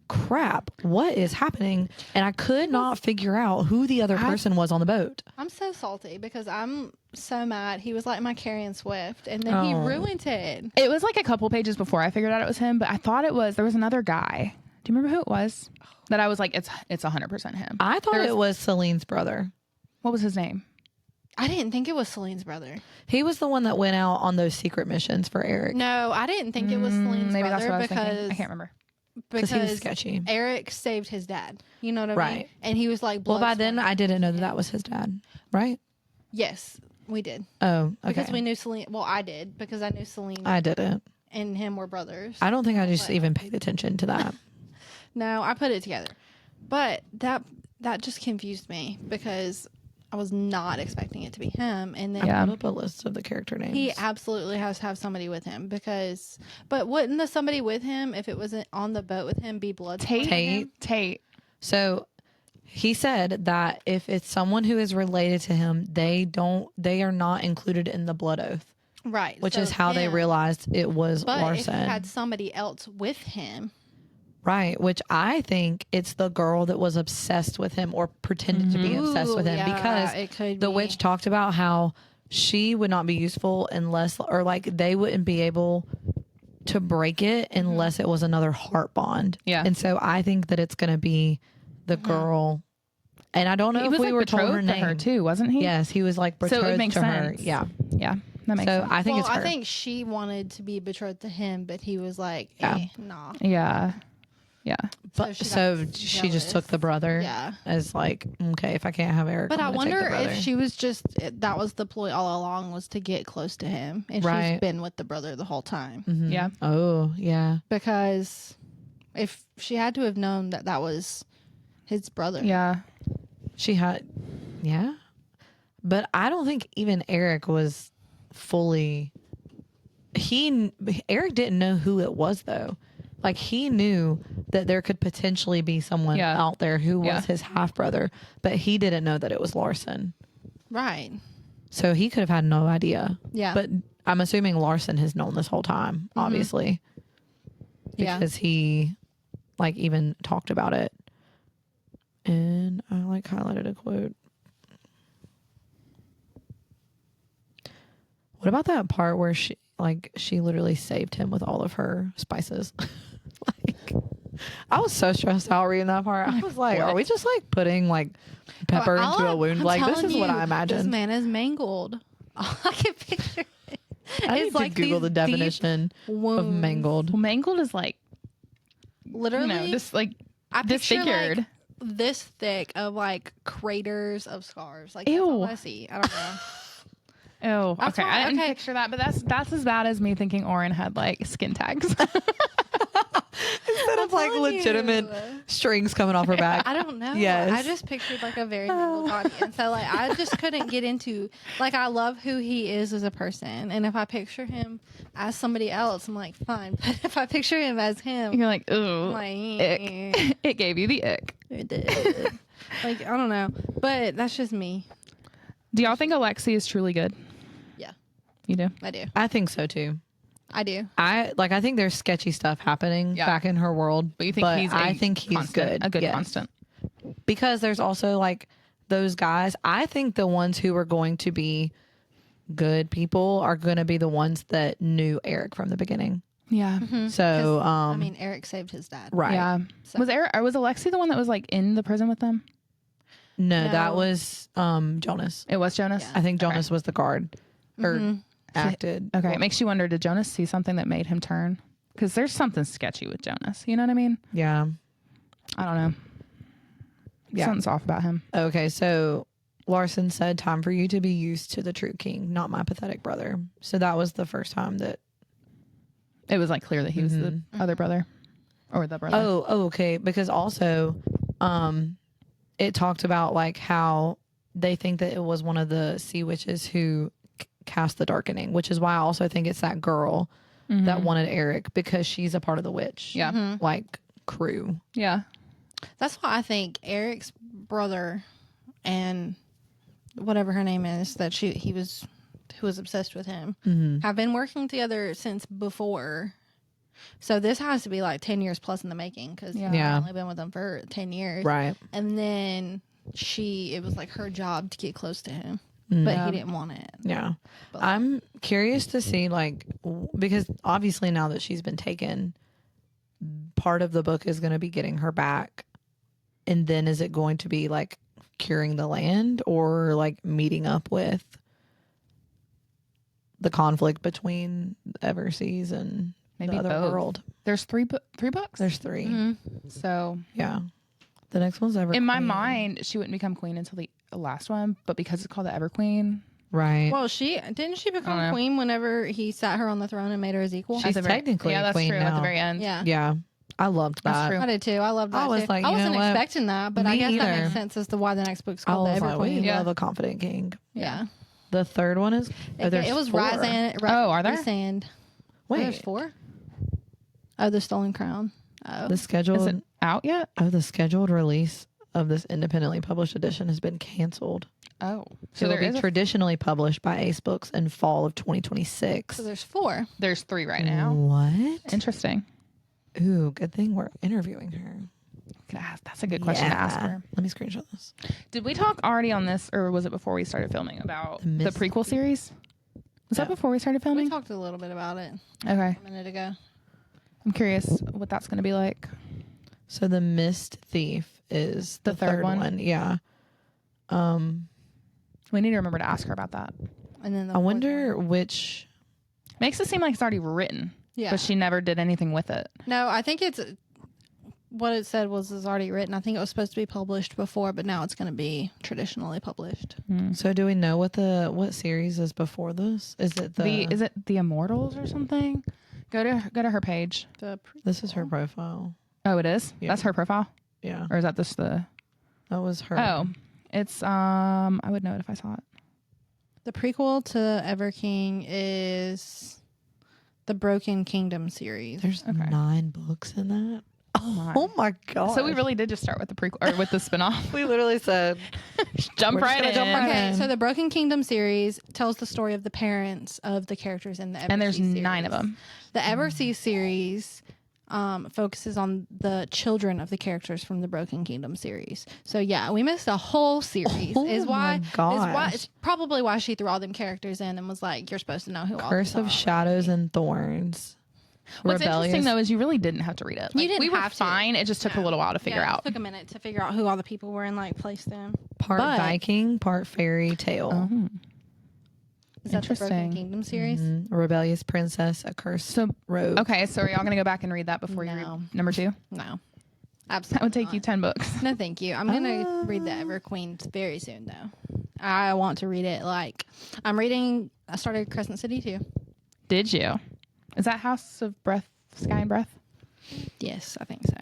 Speaker 3: crap, what is happening? And I could not figure out who the other person was on the boat.
Speaker 1: I'm so salty because I'm so mad. He was like my Carrion Swift, and then he ruined it.
Speaker 2: It was like a couple pages before I figured out it was him, but I thought there was another guy. Do you remember who it was? That I was like, it's 100% him.
Speaker 3: I thought it was Celine's brother.
Speaker 2: What was his name?
Speaker 1: I didn't think it was Celine's brother.
Speaker 3: He was the one that went out on those secret missions for Eric.
Speaker 1: No, I didn't think it was Celine's
Speaker 2: maybe
Speaker 1: brother
Speaker 2: that's what I was
Speaker 1: because
Speaker 2: thinking. I can't remember.
Speaker 3: Because he was sketchy.
Speaker 1: Eric saved his dad. You know what I mean?
Speaker 3: Right.
Speaker 1: And he was like,
Speaker 3: well, by then I didn't know that was his dad, right?
Speaker 1: Yes, we did.
Speaker 3: Oh, okay.
Speaker 1: Because we knew Celine. Well, I did because I knew Celine.
Speaker 3: I didn't.
Speaker 1: And him were brothers.
Speaker 3: I don't think I just even paid attention to that.
Speaker 1: No, I put it together. But that just confused me because I was not expecting it to be him. And then
Speaker 3: I put up a list of the character names.
Speaker 1: He absolutely has to have somebody with him but wouldn't the somebody with him, if it wasn't on the boat with him, be blood?
Speaker 2: Tate.
Speaker 3: So he said that if it's someone who is related to him, they are not included in the blood oath.
Speaker 1: Right.
Speaker 3: Which is how they realized it was Larson.
Speaker 1: But if he had somebody else with him.
Speaker 3: Right, which I think it's the girl that was obsessed with him or pretended to be obsessed with him because the witch talked about how she would not be useful unless, or like they wouldn't be able to break it unless it was another heart bond.
Speaker 2: Yeah.
Speaker 3: And so I think that it's going to be the girl. And I don't know if we were told her name.
Speaker 2: To her too, wasn't he?
Speaker 3: Yes, he was like betrothed
Speaker 2: so it makes
Speaker 3: to
Speaker 2: sense.
Speaker 3: her. Yeah.
Speaker 2: Yeah. That makes sense.
Speaker 3: I think it's her.
Speaker 1: I think she wanted to be betrothed to him, but he was like, nah.
Speaker 2: Yeah. Yeah.
Speaker 3: But so she just took the brother as like, okay, if I can't have Eric.
Speaker 1: But I wonder
Speaker 3: if
Speaker 1: she was that was the ploy all along, was to get close to him. And she's been with the brother the whole time.
Speaker 3: Mm-hmm.
Speaker 2: Yeah.
Speaker 3: Oh, yeah.
Speaker 1: Because if she had to have known that was his brother.
Speaker 2: Yeah.
Speaker 3: She had, yeah. But I don't think even Eric was fully, Eric didn't know who it was though. Like he knew that there could potentially be someone out there who was his half brother, but he didn't know that it was Larson.
Speaker 1: Right.
Speaker 3: So he could have had no idea.
Speaker 1: Yeah.
Speaker 3: But I'm assuming Larson has known this whole time, obviously. Because he like even talked about it. And I like highlighted a quote. What about that part where she literally saved him with all of her spices? Like, I was so stressed out reading that part. I was like, are we just like putting like pepper into a wound? Like, this is what I imagined.
Speaker 1: This man is mangled. All I can picture
Speaker 3: I need to Google the definition of mangled.
Speaker 2: Well, mangled is like
Speaker 1: literally
Speaker 2: just like
Speaker 1: I
Speaker 2: disfigured.
Speaker 1: Like this thick of like craters of scars. Like,
Speaker 2: ew.
Speaker 1: That's all I see. I don't know.
Speaker 2: Oh, okay. I didn't picture that, but that's as bad as me thinking Oren had like skin tags.
Speaker 3: Instead of like legitimate strings coming off her back.
Speaker 1: I don't know.
Speaker 3: Yes.
Speaker 1: I just pictured like a very mangled body. And so like I just couldn't get into like I love who he is as a person. And if I picture him as somebody else, I'm like, fine. But if I picture him as him,
Speaker 2: You're like, ooh,
Speaker 1: like,
Speaker 2: ick. It gave you the ick.
Speaker 1: It did. Like, I don't know. But that's just me.
Speaker 2: Do y'all think Alexi is truly good?
Speaker 1: Yeah.
Speaker 2: You do?
Speaker 1: I do.
Speaker 3: I think so too.
Speaker 1: I do.
Speaker 3: I think there's sketchy stuff happening back in her world.
Speaker 2: But you think
Speaker 3: I think he's
Speaker 2: constant,
Speaker 3: good.
Speaker 2: A good constant.
Speaker 3: Because there's also like those guys. I think the ones who are going to be good people are going to be the ones that knew Eric from the beginning.
Speaker 2: Yeah.
Speaker 1: Mm-hmm.
Speaker 3: So,
Speaker 1: I mean, Eric saved his dad.
Speaker 3: Right.
Speaker 2: Yeah. So. Was Alexi the one that was like in the prison with them?
Speaker 3: No, that was Jonas.
Speaker 2: It was Jonas?
Speaker 3: Yeah. I think Jonas was the guard. Or acted.
Speaker 2: Okay. It makes you wonder, did Jonas see something that made him turn? Because there's something sketchy with Jonas. You know what I mean?
Speaker 3: Yeah.
Speaker 2: I don't know. Yeah. Something's off about him.
Speaker 3: Okay. So Larson said, time for you to be used to the true king, not my pathetic brother. So that was the first time that
Speaker 2: it was like clear that he was the other brother or the brother.
Speaker 3: Oh, okay. Because also, it talked about like how they think that it was one of the sea witches who cast the darkening, which is why I also think it's that girl that wanted Eric, because she's a part of the witch.
Speaker 2: Yeah.
Speaker 3: Like crew.
Speaker 2: Yeah.
Speaker 1: That's why I think Eric's brother and whatever her name is that who was obsessed with him have been working together since before. So this has to be like 10 years plus in the making, because he's only been with them for 10 years.
Speaker 3: Right.
Speaker 1: And then it was like her job to get close to him, but he didn't want it.
Speaker 3: Yeah.
Speaker 1: But
Speaker 3: I'm curious to see like, because obviously now that she's been taken, part of the book is going to be getting her back. And then is it going to be like curing the land or like meeting up with the conflict between Everseas and
Speaker 2: maybe
Speaker 3: the other
Speaker 2: both.
Speaker 3: world?
Speaker 2: There's three books?
Speaker 3: There's 3.
Speaker 1: Mm-hmm.
Speaker 2: So
Speaker 3: yeah. The next one's Ever
Speaker 2: in
Speaker 3: Queen.
Speaker 2: my mind, she wouldn't become queen until the last one, but because it's called the Ever Queen.
Speaker 3: Right.
Speaker 1: Well, didn't she become queen whenever he sat her on the throne and made her his equal?
Speaker 3: She's technically
Speaker 2: that's
Speaker 3: queen
Speaker 2: true.
Speaker 3: now.
Speaker 2: At the very end.
Speaker 1: Yeah.
Speaker 3: Yeah. I loved that.
Speaker 2: That's true.
Speaker 1: I did too. I loved that.
Speaker 3: I was
Speaker 1: too.
Speaker 3: like,
Speaker 1: I wasn't
Speaker 3: you know what?
Speaker 1: expecting that, but
Speaker 3: Me
Speaker 1: I guess that
Speaker 3: either.
Speaker 1: makes sense as to why the next book's
Speaker 3: I
Speaker 1: called The
Speaker 3: was
Speaker 1: Ever
Speaker 3: like,
Speaker 1: Queen.
Speaker 3: we love a confident king.
Speaker 1: Yeah.
Speaker 3: The third one is
Speaker 1: It was
Speaker 3: 4.
Speaker 2: Are there?
Speaker 1: Sand.
Speaker 3: Wait.
Speaker 1: There's 4? Oh, The Stolen Crown. Oh.
Speaker 3: The scheduled
Speaker 2: Is it out yet?
Speaker 3: the scheduled release of this independently published edition has been canceled.
Speaker 2: Oh,
Speaker 3: So it will be traditionally published by Ace Books in fall of 2026.
Speaker 1: So there's 4.
Speaker 2: There's 3 right now.
Speaker 3: What?
Speaker 2: Interesting.
Speaker 3: Ooh, good thing we're interviewing her.
Speaker 2: That's a good question to ask her.
Speaker 3: Let me screenshot this.
Speaker 2: Did we talk already on this, or was it before we started filming about the prequel series? Was that before we started filming?
Speaker 1: We talked a little bit about it
Speaker 2: Okay.
Speaker 1: a minute ago.
Speaker 2: I'm curious what that's going to be like.
Speaker 3: So the Mist Thief is the
Speaker 2: third one?
Speaker 3: Yeah.
Speaker 2: We need to remember to ask her about that.
Speaker 1: And then
Speaker 3: I wonder which.
Speaker 2: Makes it seem like it's already written,
Speaker 1: Yeah.
Speaker 2: but she never did anything with it.
Speaker 1: No, I think it's what it said was already written. I think it was supposed to be published before, but now it's going to be traditionally published.
Speaker 3: So do we know what series is before this? Is it
Speaker 2: is it the Immortals or something? Go to her page.
Speaker 3: This is her profile.
Speaker 2: Oh, it is?
Speaker 3: Yeah.
Speaker 2: That's her profile?
Speaker 3: Yeah.
Speaker 2: Or is that just the...
Speaker 3: That was her.
Speaker 2: Oh, it's, I would know it if I saw it.
Speaker 1: The prequel to Ever King is the Broken Kingdom series.
Speaker 3: There's 9 books in that. Oh my god!
Speaker 2: So we really did just start with the prequel or with the spinoff.
Speaker 3: we literally said
Speaker 2: jump right in.
Speaker 1: Okay, so the Broken Kingdom series tells the story of the parents of the characters in the Eversea
Speaker 2: and there's
Speaker 1: series.
Speaker 2: 9 of them.
Speaker 1: The Eversea series focuses on the children of the characters from the Broken Kingdom series. So yeah, we missed a whole series. It's probably why she threw all them characters in and was like, "You're supposed to know who all
Speaker 3: Curse
Speaker 1: these are
Speaker 3: of Shadows
Speaker 1: already."
Speaker 3: and Thorns.
Speaker 2: What's
Speaker 3: Rebellious.
Speaker 2: interesting though is you really didn't have to read it. Like,
Speaker 1: You didn't
Speaker 2: we were
Speaker 1: have to.
Speaker 2: fine. It just took a little while to figure out.
Speaker 1: It took a minute to figure out who all the people were and like place them.
Speaker 3: Part
Speaker 1: But-
Speaker 3: Viking, part fairy tale.
Speaker 1: Is that the Broken
Speaker 2: Interesting.
Speaker 1: Kingdom series?
Speaker 3: Rebellious princess, a cursed rogue.
Speaker 2: Okay, so are y'all gonna go back and read that before you
Speaker 1: No.
Speaker 2: read number 2?
Speaker 1: No,
Speaker 2: That
Speaker 1: absolutely.
Speaker 2: would take you 10 books.
Speaker 1: No, thank you. I'm gonna read the Ever Queen very soon, though. I want to read it. Like I started Crescent City too.
Speaker 2: Did you? Is that House of Breath, Sky and Breath?
Speaker 1: Yes, I think so.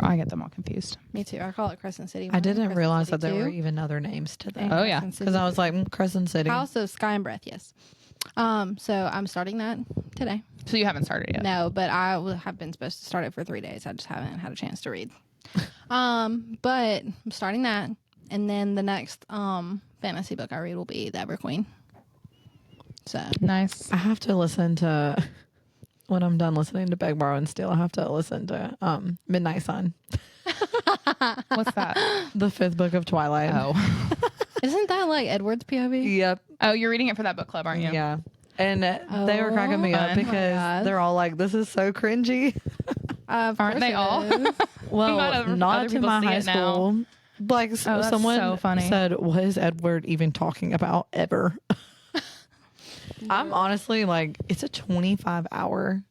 Speaker 2: I get them all confused.
Speaker 1: Me too. I call it Crescent City.
Speaker 3: I
Speaker 1: 1,
Speaker 3: didn't
Speaker 1: Crescent
Speaker 3: realize
Speaker 1: City
Speaker 3: that there
Speaker 1: 2,
Speaker 3: were even other names to
Speaker 1: and
Speaker 3: that.
Speaker 2: Oh, yeah.
Speaker 1: Crescent City
Speaker 3: Because I was like, Crescent City.
Speaker 1: House of Sky and Breath. Yes. So I'm starting that today.
Speaker 2: So you haven't started yet?
Speaker 1: No, but I have been supposed to start it for 3 days. I just haven't had a chance to read. But I'm starting that, and then the next fantasy book I read will be the Ever Queen. So
Speaker 2: Nice.
Speaker 3: I have to listen to, when I'm done listening to Beg, Borrow, and Steal, I have to listen to Midnight Sun,
Speaker 2: What's that?
Speaker 3: the 5th book of Twilight.
Speaker 2: Oh.
Speaker 1: isn't that like Edward's POV?
Speaker 3: Yep.
Speaker 2: Oh, you're reading it for that book club, aren't you?
Speaker 3: Yeah. And they were cracking me up
Speaker 2: Oh my
Speaker 3: because
Speaker 1: gosh.
Speaker 3: they're all like, this is so cringy.
Speaker 1: Of
Speaker 2: Aren't
Speaker 1: course
Speaker 2: they
Speaker 1: it
Speaker 2: all?
Speaker 1: is.
Speaker 3: Well,
Speaker 2: Other
Speaker 3: not to
Speaker 2: people
Speaker 3: my
Speaker 2: see
Speaker 3: high
Speaker 2: it now.
Speaker 3: school. Like
Speaker 2: that's
Speaker 3: someone
Speaker 2: so funny.
Speaker 3: said, what is Edward even talking about ever? I'm honestly like, it's a 25-hour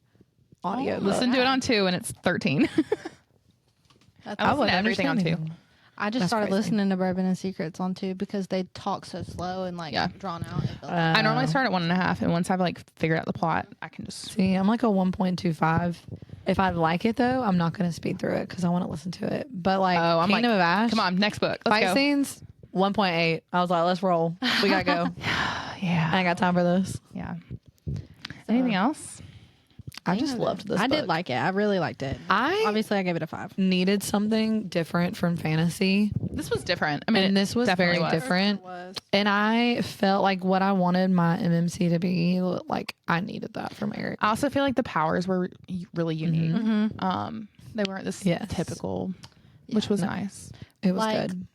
Speaker 3: audio. book.
Speaker 2: Listen to it on 2 and it's 13.
Speaker 1: That's
Speaker 2: I listen
Speaker 3: wasn't
Speaker 2: to everything on 2.
Speaker 3: understanding.
Speaker 1: I just
Speaker 3: That's
Speaker 1: started
Speaker 3: crazy.
Speaker 1: listening to Bourbon and Secrets on 2 because they talk so slow and like
Speaker 2: Yeah.
Speaker 1: drawn out. It felt like-
Speaker 2: I normally start at 1.5, and once I've like figured out the plot, I can just.
Speaker 3: See, I'm like a 1.25. If I like it though, I'm not going to speed through it because I want to listen to it. But like
Speaker 2: I'm
Speaker 3: Kingdom
Speaker 2: like,
Speaker 3: of Ash,
Speaker 2: Come on, next book. Let's
Speaker 3: fight
Speaker 2: go.
Speaker 3: scenes, 1.8. I was like, let's roll. We got to go. I
Speaker 2: Yeah.
Speaker 3: ain't got time for this.
Speaker 2: Yeah. Anything else?
Speaker 3: I just loved this
Speaker 1: I
Speaker 3: book.
Speaker 1: did like it. I really liked it. Obviously I gave it a 5.
Speaker 3: Needed something different from fantasy.
Speaker 2: This was different. I mean,
Speaker 3: And
Speaker 2: it
Speaker 3: this was
Speaker 2: definitely
Speaker 3: very
Speaker 2: was.
Speaker 3: different. And I felt like what I wanted my MMC to be, like I needed that from Eric.
Speaker 2: I also feel like the powers were really unique.
Speaker 1: Mm-hmm.
Speaker 2: They weren't this
Speaker 3: Yes.
Speaker 2: typical, which was nice.
Speaker 3: It was
Speaker 1: Like-
Speaker 3: good.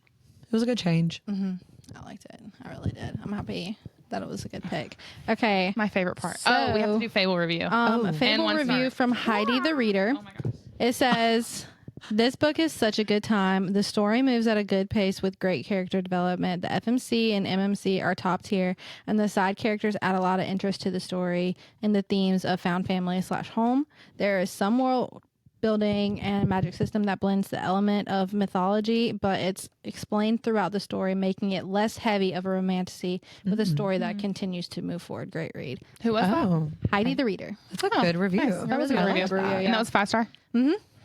Speaker 3: It was a good change.
Speaker 1: I liked it. I really did. I'm happy that it was a good pick. Okay.
Speaker 2: My favorite part.
Speaker 1: So-
Speaker 2: we have to do Fable review.
Speaker 1: A
Speaker 2: And
Speaker 1: Fable
Speaker 2: one
Speaker 1: review
Speaker 2: star.
Speaker 1: from Heidi the Reader.
Speaker 2: Oh my gosh.
Speaker 1: It says, this book is such a good time. The story moves at a good pace with great character development. The FMC and MMC are top tier, and the side characters add a lot of interest to the story and the themes of found family / home. There is some world building and magic system that blends the element of mythology, but it's explained throughout the story, making it less heavy of a romantasy with a story that continues to move forward. Great read.
Speaker 2: Who was that?
Speaker 3: Oh,
Speaker 1: Heidi the Reader.
Speaker 3: that's a good review.
Speaker 2: Nice. That was a
Speaker 1: I
Speaker 2: good
Speaker 1: like
Speaker 2: review.
Speaker 1: that.
Speaker 2: And that was 5-star.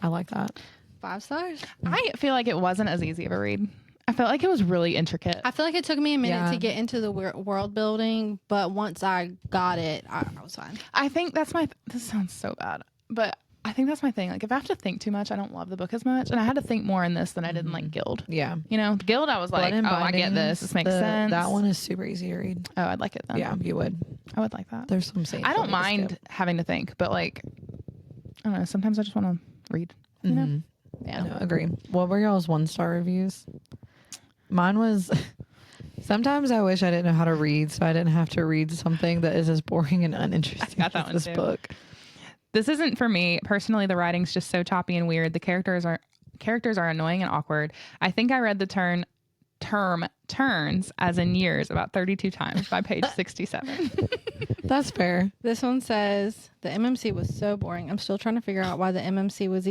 Speaker 3: I like that.
Speaker 1: 5 stars.
Speaker 2: I feel like it wasn't as easy of a read. I felt like it was really intricate.
Speaker 1: I feel like it took me a minute
Speaker 3: Yeah.
Speaker 1: to get into the world building, but once I got it, I was fine.
Speaker 2: I think that's this sounds so bad, but I think that's my thing. Like if I have to think too much, I don't love the book as much. And I had to think more in this than I did in like Guild.
Speaker 3: Yeah.
Speaker 2: You know, Guild, I was like,
Speaker 3: Blood and
Speaker 2: oh, I get this. This makes sense.
Speaker 3: That one is super easy to read.
Speaker 2: Oh, I'd like it then.
Speaker 3: Yeah, you would.
Speaker 2: I would like that.
Speaker 3: There's some scenes.
Speaker 2: I don't
Speaker 3: that I
Speaker 2: mind
Speaker 3: skip.
Speaker 2: having to think, but like, I don't know. Sometimes I just want to read. You know?
Speaker 1: Yeah.
Speaker 3: No, agree. What were y'all's 1-star reviews? Mine was. Sometimes I wish I didn't know how to read, so I didn't have to read something that is as boring and uninteresting
Speaker 2: got that
Speaker 3: as
Speaker 2: one
Speaker 3: this
Speaker 2: too.
Speaker 3: book.
Speaker 2: This isn't for me personally. The writing's just so choppy and weird. The characters are annoying and awkward. I think I read the term turns as in years about 32 times by page 67.
Speaker 3: That's fair.
Speaker 1: This one says the MMC was so boring. I'm still trying to figure out why the MMC was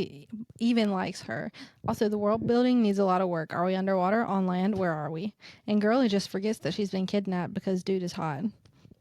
Speaker 1: even likes her. Also, the world building needs a lot of work. Are we underwater, on land? Where are we? And Girlie just forgets that she's been kidnapped because dude is hot.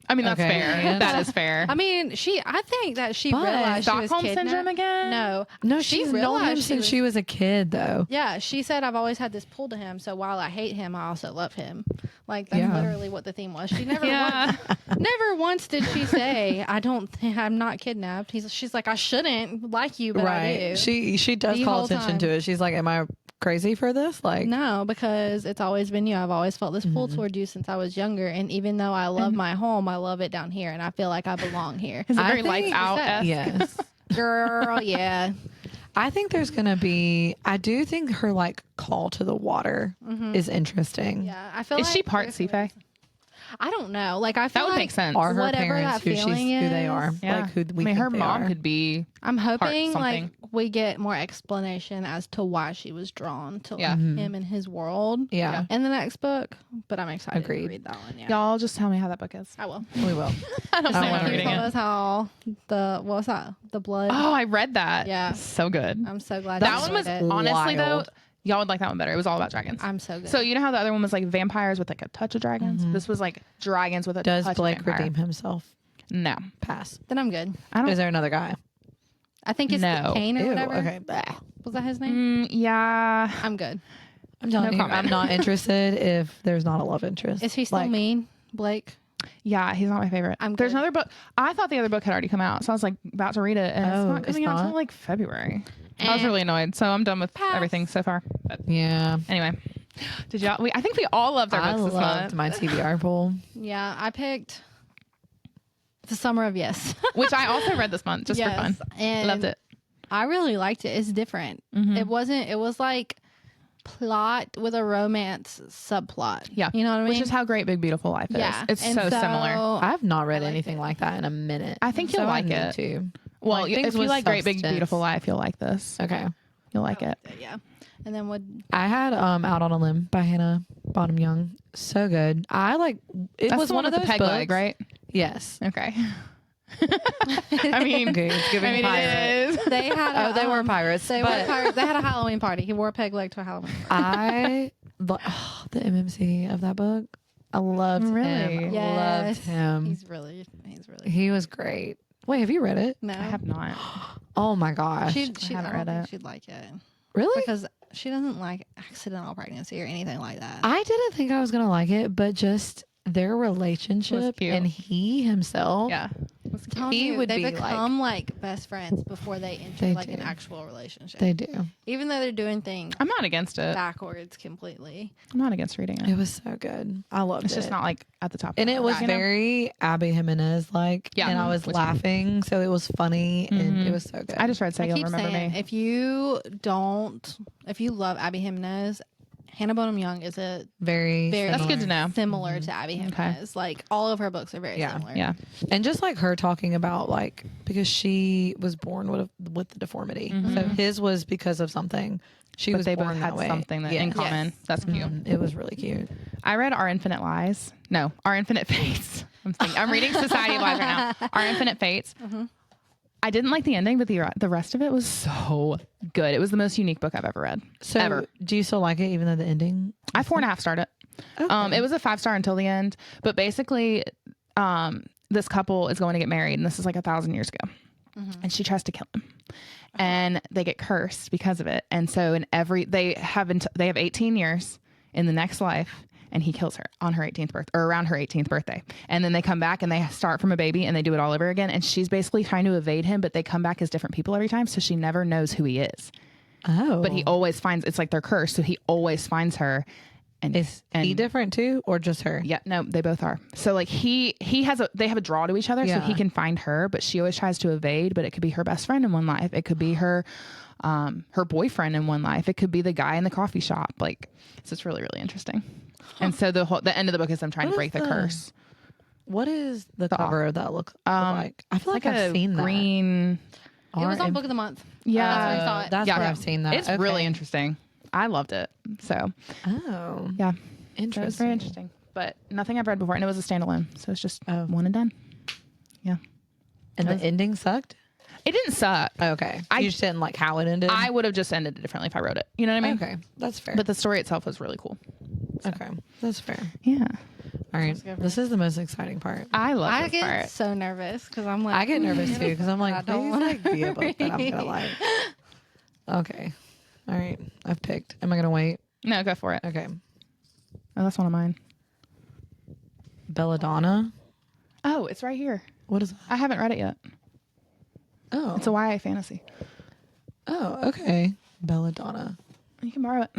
Speaker 2: I mean, that's
Speaker 3: Okay,
Speaker 2: fair.
Speaker 3: and-
Speaker 2: That is fair.
Speaker 1: I mean, I think that she
Speaker 3: But
Speaker 1: realized she was
Speaker 2: Stockholm
Speaker 1: kidnapped.
Speaker 2: syndrome again?
Speaker 1: No,
Speaker 3: No,
Speaker 1: she
Speaker 3: she's known him
Speaker 1: realized
Speaker 3: since she was a kid, though.
Speaker 1: Yeah, she said, I've always had this pull to him. So while I hate him, I also love him. Like, that's literally what the theme was. She never never once did she say, I'm not kidnapped. She's like, I shouldn't like you, but I do.
Speaker 3: She does
Speaker 1: The
Speaker 3: call
Speaker 1: whole
Speaker 3: attention
Speaker 1: time.
Speaker 3: to it. She's like, am I crazy for this? Like,
Speaker 1: no, because it's always been you. I've always felt this pull toward you since I was younger. And even though I love my home, I love it down here. And I feel like I belong here.
Speaker 2: Is it very lights out?
Speaker 3: Yes.
Speaker 1: Girl, yeah.
Speaker 3: I think there's going to be, I do think her like call to the water is interesting.
Speaker 1: Yeah. I feel
Speaker 2: Is
Speaker 1: like
Speaker 2: she part sea fae?
Speaker 1: I don't know. Like, I feel
Speaker 2: That would
Speaker 1: like
Speaker 2: make sense.
Speaker 3: Are her
Speaker 1: whatever
Speaker 3: parents
Speaker 1: that
Speaker 3: who
Speaker 1: feeling
Speaker 3: who they
Speaker 1: is,
Speaker 3: are?
Speaker 2: Yeah.
Speaker 3: Like who we
Speaker 2: I mean, her
Speaker 3: think they
Speaker 2: mom
Speaker 3: are.
Speaker 2: could be.
Speaker 1: I'm hoping like
Speaker 2: something.
Speaker 1: we get more explanation as to why she was drawn to
Speaker 2: Yeah.
Speaker 1: him and his world.
Speaker 3: Yeah.
Speaker 1: In the next book, but I'm excited
Speaker 3: Agreed.
Speaker 1: to read that one. Yeah,
Speaker 2: Y'all just tell me how that book is.
Speaker 1: I will.
Speaker 3: We will.
Speaker 2: I don't
Speaker 3: I
Speaker 2: plan
Speaker 3: wanna
Speaker 2: on
Speaker 3: read
Speaker 2: reading
Speaker 1: Tell
Speaker 2: it.
Speaker 1: us how what was that? The blood.
Speaker 2: Oh, I read that.
Speaker 1: Yeah.
Speaker 2: So good.
Speaker 1: I'm so glad
Speaker 2: That
Speaker 1: you
Speaker 2: one was
Speaker 1: enjoyed it.
Speaker 2: honestly though.
Speaker 3: Wild.
Speaker 2: Y'all would like that one better. It was all about dragons.
Speaker 1: I'm so good.
Speaker 2: So you know how the other one was like vampires with like a touch of dragons? This was like dragons with a
Speaker 3: Does
Speaker 2: touch
Speaker 3: Blake
Speaker 2: of vampire.
Speaker 3: redeem himself?
Speaker 2: No.
Speaker 3: Pass.
Speaker 1: then I'm good.
Speaker 2: I don't.
Speaker 3: Is there another guy?
Speaker 1: I think it's
Speaker 2: No.
Speaker 1: the Kane or
Speaker 3: Ew,
Speaker 1: whatever.
Speaker 3: okay. Blah.
Speaker 1: Was that his name?
Speaker 2: Yeah.
Speaker 1: I'm good.
Speaker 3: I'm telling
Speaker 2: No
Speaker 3: you,
Speaker 2: comment.
Speaker 3: I'm not interested if there's not a love interest.
Speaker 1: Is he still
Speaker 3: Like,
Speaker 1: mean, Blake?
Speaker 2: Yeah, he's not my favorite.
Speaker 1: I'm
Speaker 2: There's
Speaker 1: good.
Speaker 2: another book. I thought the other book had already come out, so I was like about to read it, and
Speaker 3: Oh,
Speaker 2: it's not
Speaker 3: it's
Speaker 2: coming out
Speaker 3: not?
Speaker 2: until like February. I was
Speaker 1: Eh.
Speaker 2: really annoyed, so I'm done with
Speaker 1: Pass.
Speaker 2: everything so far. But
Speaker 3: Yeah.
Speaker 2: anyway, did y'all? I think we all loved our
Speaker 3: I
Speaker 2: books this
Speaker 3: loved
Speaker 2: month,
Speaker 3: my TBR pool.
Speaker 1: Yeah, I picked The Summer of Yes.
Speaker 2: which I also read this month just for fun.
Speaker 1: And
Speaker 2: Loved it.
Speaker 1: I really liked it. It's different. It was like plot with a romance subplot.
Speaker 2: Yeah,
Speaker 1: You know what I mean?
Speaker 2: Which is how Great Big Beautiful Life is.
Speaker 1: yeah.
Speaker 2: It's
Speaker 1: And
Speaker 2: so similar.
Speaker 3: I've not read
Speaker 1: liked
Speaker 3: anything
Speaker 1: it.
Speaker 3: like that in a minute.
Speaker 2: I think you'll
Speaker 3: So
Speaker 2: like
Speaker 3: I need
Speaker 2: it.
Speaker 3: to.
Speaker 2: Well,
Speaker 3: Like, things
Speaker 2: if you
Speaker 3: with
Speaker 2: like Great Big
Speaker 3: substance.
Speaker 2: Beautiful Life, you'll like this.
Speaker 3: Okay.
Speaker 2: You'll like it.
Speaker 1: Yeah. And then would
Speaker 3: I had Out on a Limb by Hannah Bottom Young. So good. I like it
Speaker 2: That's
Speaker 3: was
Speaker 2: the
Speaker 3: one of
Speaker 2: with
Speaker 3: those
Speaker 2: the peg
Speaker 3: books,
Speaker 2: leg, right?
Speaker 3: Yes.
Speaker 2: Okay. I mean,
Speaker 3: Okay, it's giving
Speaker 2: I mean,
Speaker 3: pirate.
Speaker 2: it is.
Speaker 1: they had
Speaker 3: They were pirates.
Speaker 1: They were
Speaker 3: but
Speaker 1: pirates. They had a Halloween party. He wore a peg leg to a Halloween party.
Speaker 3: the MMC of that book. I loved
Speaker 2: Really?
Speaker 3: him.
Speaker 1: Yes.
Speaker 3: Loved him.
Speaker 1: He's really
Speaker 3: He was great. Wait, have you read it?
Speaker 1: no.
Speaker 2: I have not.
Speaker 3: Oh my gosh.
Speaker 1: She
Speaker 2: I
Speaker 1: I
Speaker 2: haven't
Speaker 1: don't
Speaker 2: read
Speaker 1: think
Speaker 2: it.
Speaker 1: she'd like it
Speaker 3: Really?
Speaker 1: because she doesn't like accidental pregnancy or anything like that.
Speaker 3: I didn't think I was gonna like it, but just their relationship
Speaker 2: cute.
Speaker 3: and he himself.
Speaker 2: Yeah.
Speaker 1: I'm telling
Speaker 3: he
Speaker 1: you,
Speaker 3: would
Speaker 1: they
Speaker 3: be
Speaker 1: become like best friends before they enter
Speaker 3: They
Speaker 1: like an
Speaker 3: do.
Speaker 1: actual relationship.
Speaker 3: They do.
Speaker 1: Even though they're doing things
Speaker 2: I'm not against it.
Speaker 1: backwards completely.
Speaker 2: I'm not against reading it.
Speaker 3: It was so good. I loved
Speaker 2: It's
Speaker 3: it.
Speaker 2: just not like at the top.
Speaker 3: And
Speaker 2: of
Speaker 3: it
Speaker 2: my
Speaker 3: was
Speaker 2: list, you know?
Speaker 3: very Abby Jimenez like.
Speaker 2: Yeah.
Speaker 3: And I was
Speaker 2: Which-
Speaker 3: laughing, so it was funny and it was so good.
Speaker 2: I just read Say
Speaker 1: I
Speaker 2: You'll
Speaker 1: keep
Speaker 2: Remember
Speaker 1: saying,
Speaker 2: Me.
Speaker 1: if you love Abby Jimenez, Hannah Bonham Young is a
Speaker 3: very
Speaker 2: That's good to know.
Speaker 1: similar to Abby Jimenez. Like all of her books are very
Speaker 3: Yeah.
Speaker 1: similar.
Speaker 2: Yeah.
Speaker 3: And just like her talking about like because she was born with the deformity, so his was because of something. She
Speaker 2: But
Speaker 3: was
Speaker 2: they
Speaker 3: born
Speaker 2: both
Speaker 3: that
Speaker 2: had
Speaker 3: way.
Speaker 2: something that
Speaker 3: Yeah.
Speaker 2: in common.
Speaker 1: Yes.
Speaker 2: That's cute.
Speaker 3: It was really cute.
Speaker 2: I read Our Infinite Lies. No, Our Infinite Fates. I'm reading Society of Lies right now. Our Infinite Fates. I didn't like the ending, but the rest of it was so good. It was the most unique book I've ever read.
Speaker 3: So
Speaker 2: Ever.
Speaker 3: do you still like it even though the ending?
Speaker 2: I 4.5 starred it. It was a 5-star until the end, but basically, this couple is going to get married, and this is like 1,000 years ago, and she tries to kill him, and they get cursed because of it. And so they have 18 years in the next life, and he kills her on her 18th birthday or around her 18th birthday. And then they come back and they start from a baby and they do it all over again. And she's basically trying to evade him, but they come back as different people every time, so she never knows who he is.
Speaker 3: Oh,
Speaker 2: But he always finds, it's like they're cursed, so he always finds her. And
Speaker 3: is he different too, or just her?
Speaker 2: Yeah, no, they both are. So like they have a draw to each other, so
Speaker 3: Yeah.
Speaker 2: he can find her, but she always tries to evade. But it could be her best friend in one life. It could be her boyfriend in one life. It could be the guy in the coffee shop. Like, so it's really, really interesting. And so the end of the book is them trying to break the curse.
Speaker 3: What is the cover of that look like? I feel like I've seen
Speaker 2: green.
Speaker 1: It was on Book of the Month.
Speaker 2: Yeah,
Speaker 1: That's where I saw it.
Speaker 3: That's
Speaker 2: Yeah.
Speaker 3: where I've seen that.
Speaker 2: It's really interesting. I loved it. So
Speaker 3: Oh,
Speaker 2: yeah,
Speaker 3: interesting.
Speaker 2: it was very interesting. But nothing I've read before, and it was a standalone, so it's just
Speaker 3: Oh.
Speaker 2: one and done. Yeah,
Speaker 3: And the ending sucked.
Speaker 2: it didn't suck.
Speaker 3: Okay, you just didn't like how it ended.
Speaker 2: I would have just ended it differently if I wrote it. You know what I mean?
Speaker 3: Okay, that's fair.
Speaker 2: But the story itself was really cool.
Speaker 3: okay, that's fair.
Speaker 2: Yeah,
Speaker 3: All right, this is the most exciting part.
Speaker 2: I love
Speaker 1: I
Speaker 2: this
Speaker 1: get
Speaker 2: part.
Speaker 1: so nervous because I'm like,
Speaker 3: I get nervous too because I'm like,
Speaker 1: I don't
Speaker 3: please
Speaker 1: wanna
Speaker 3: like be a book that I'm gonna like. Okay, all right, I've picked. Am I gonna wait?
Speaker 2: No, go for it.
Speaker 3: Okay,
Speaker 2: Oh, that's one of mine.
Speaker 3: Belladonna.
Speaker 2: Oh, it's right here.
Speaker 3: What is that?
Speaker 2: I haven't read it yet.
Speaker 3: Oh.
Speaker 2: It's a YA fantasy.
Speaker 3: Oh, okay. Belladonna.
Speaker 2: You can borrow it.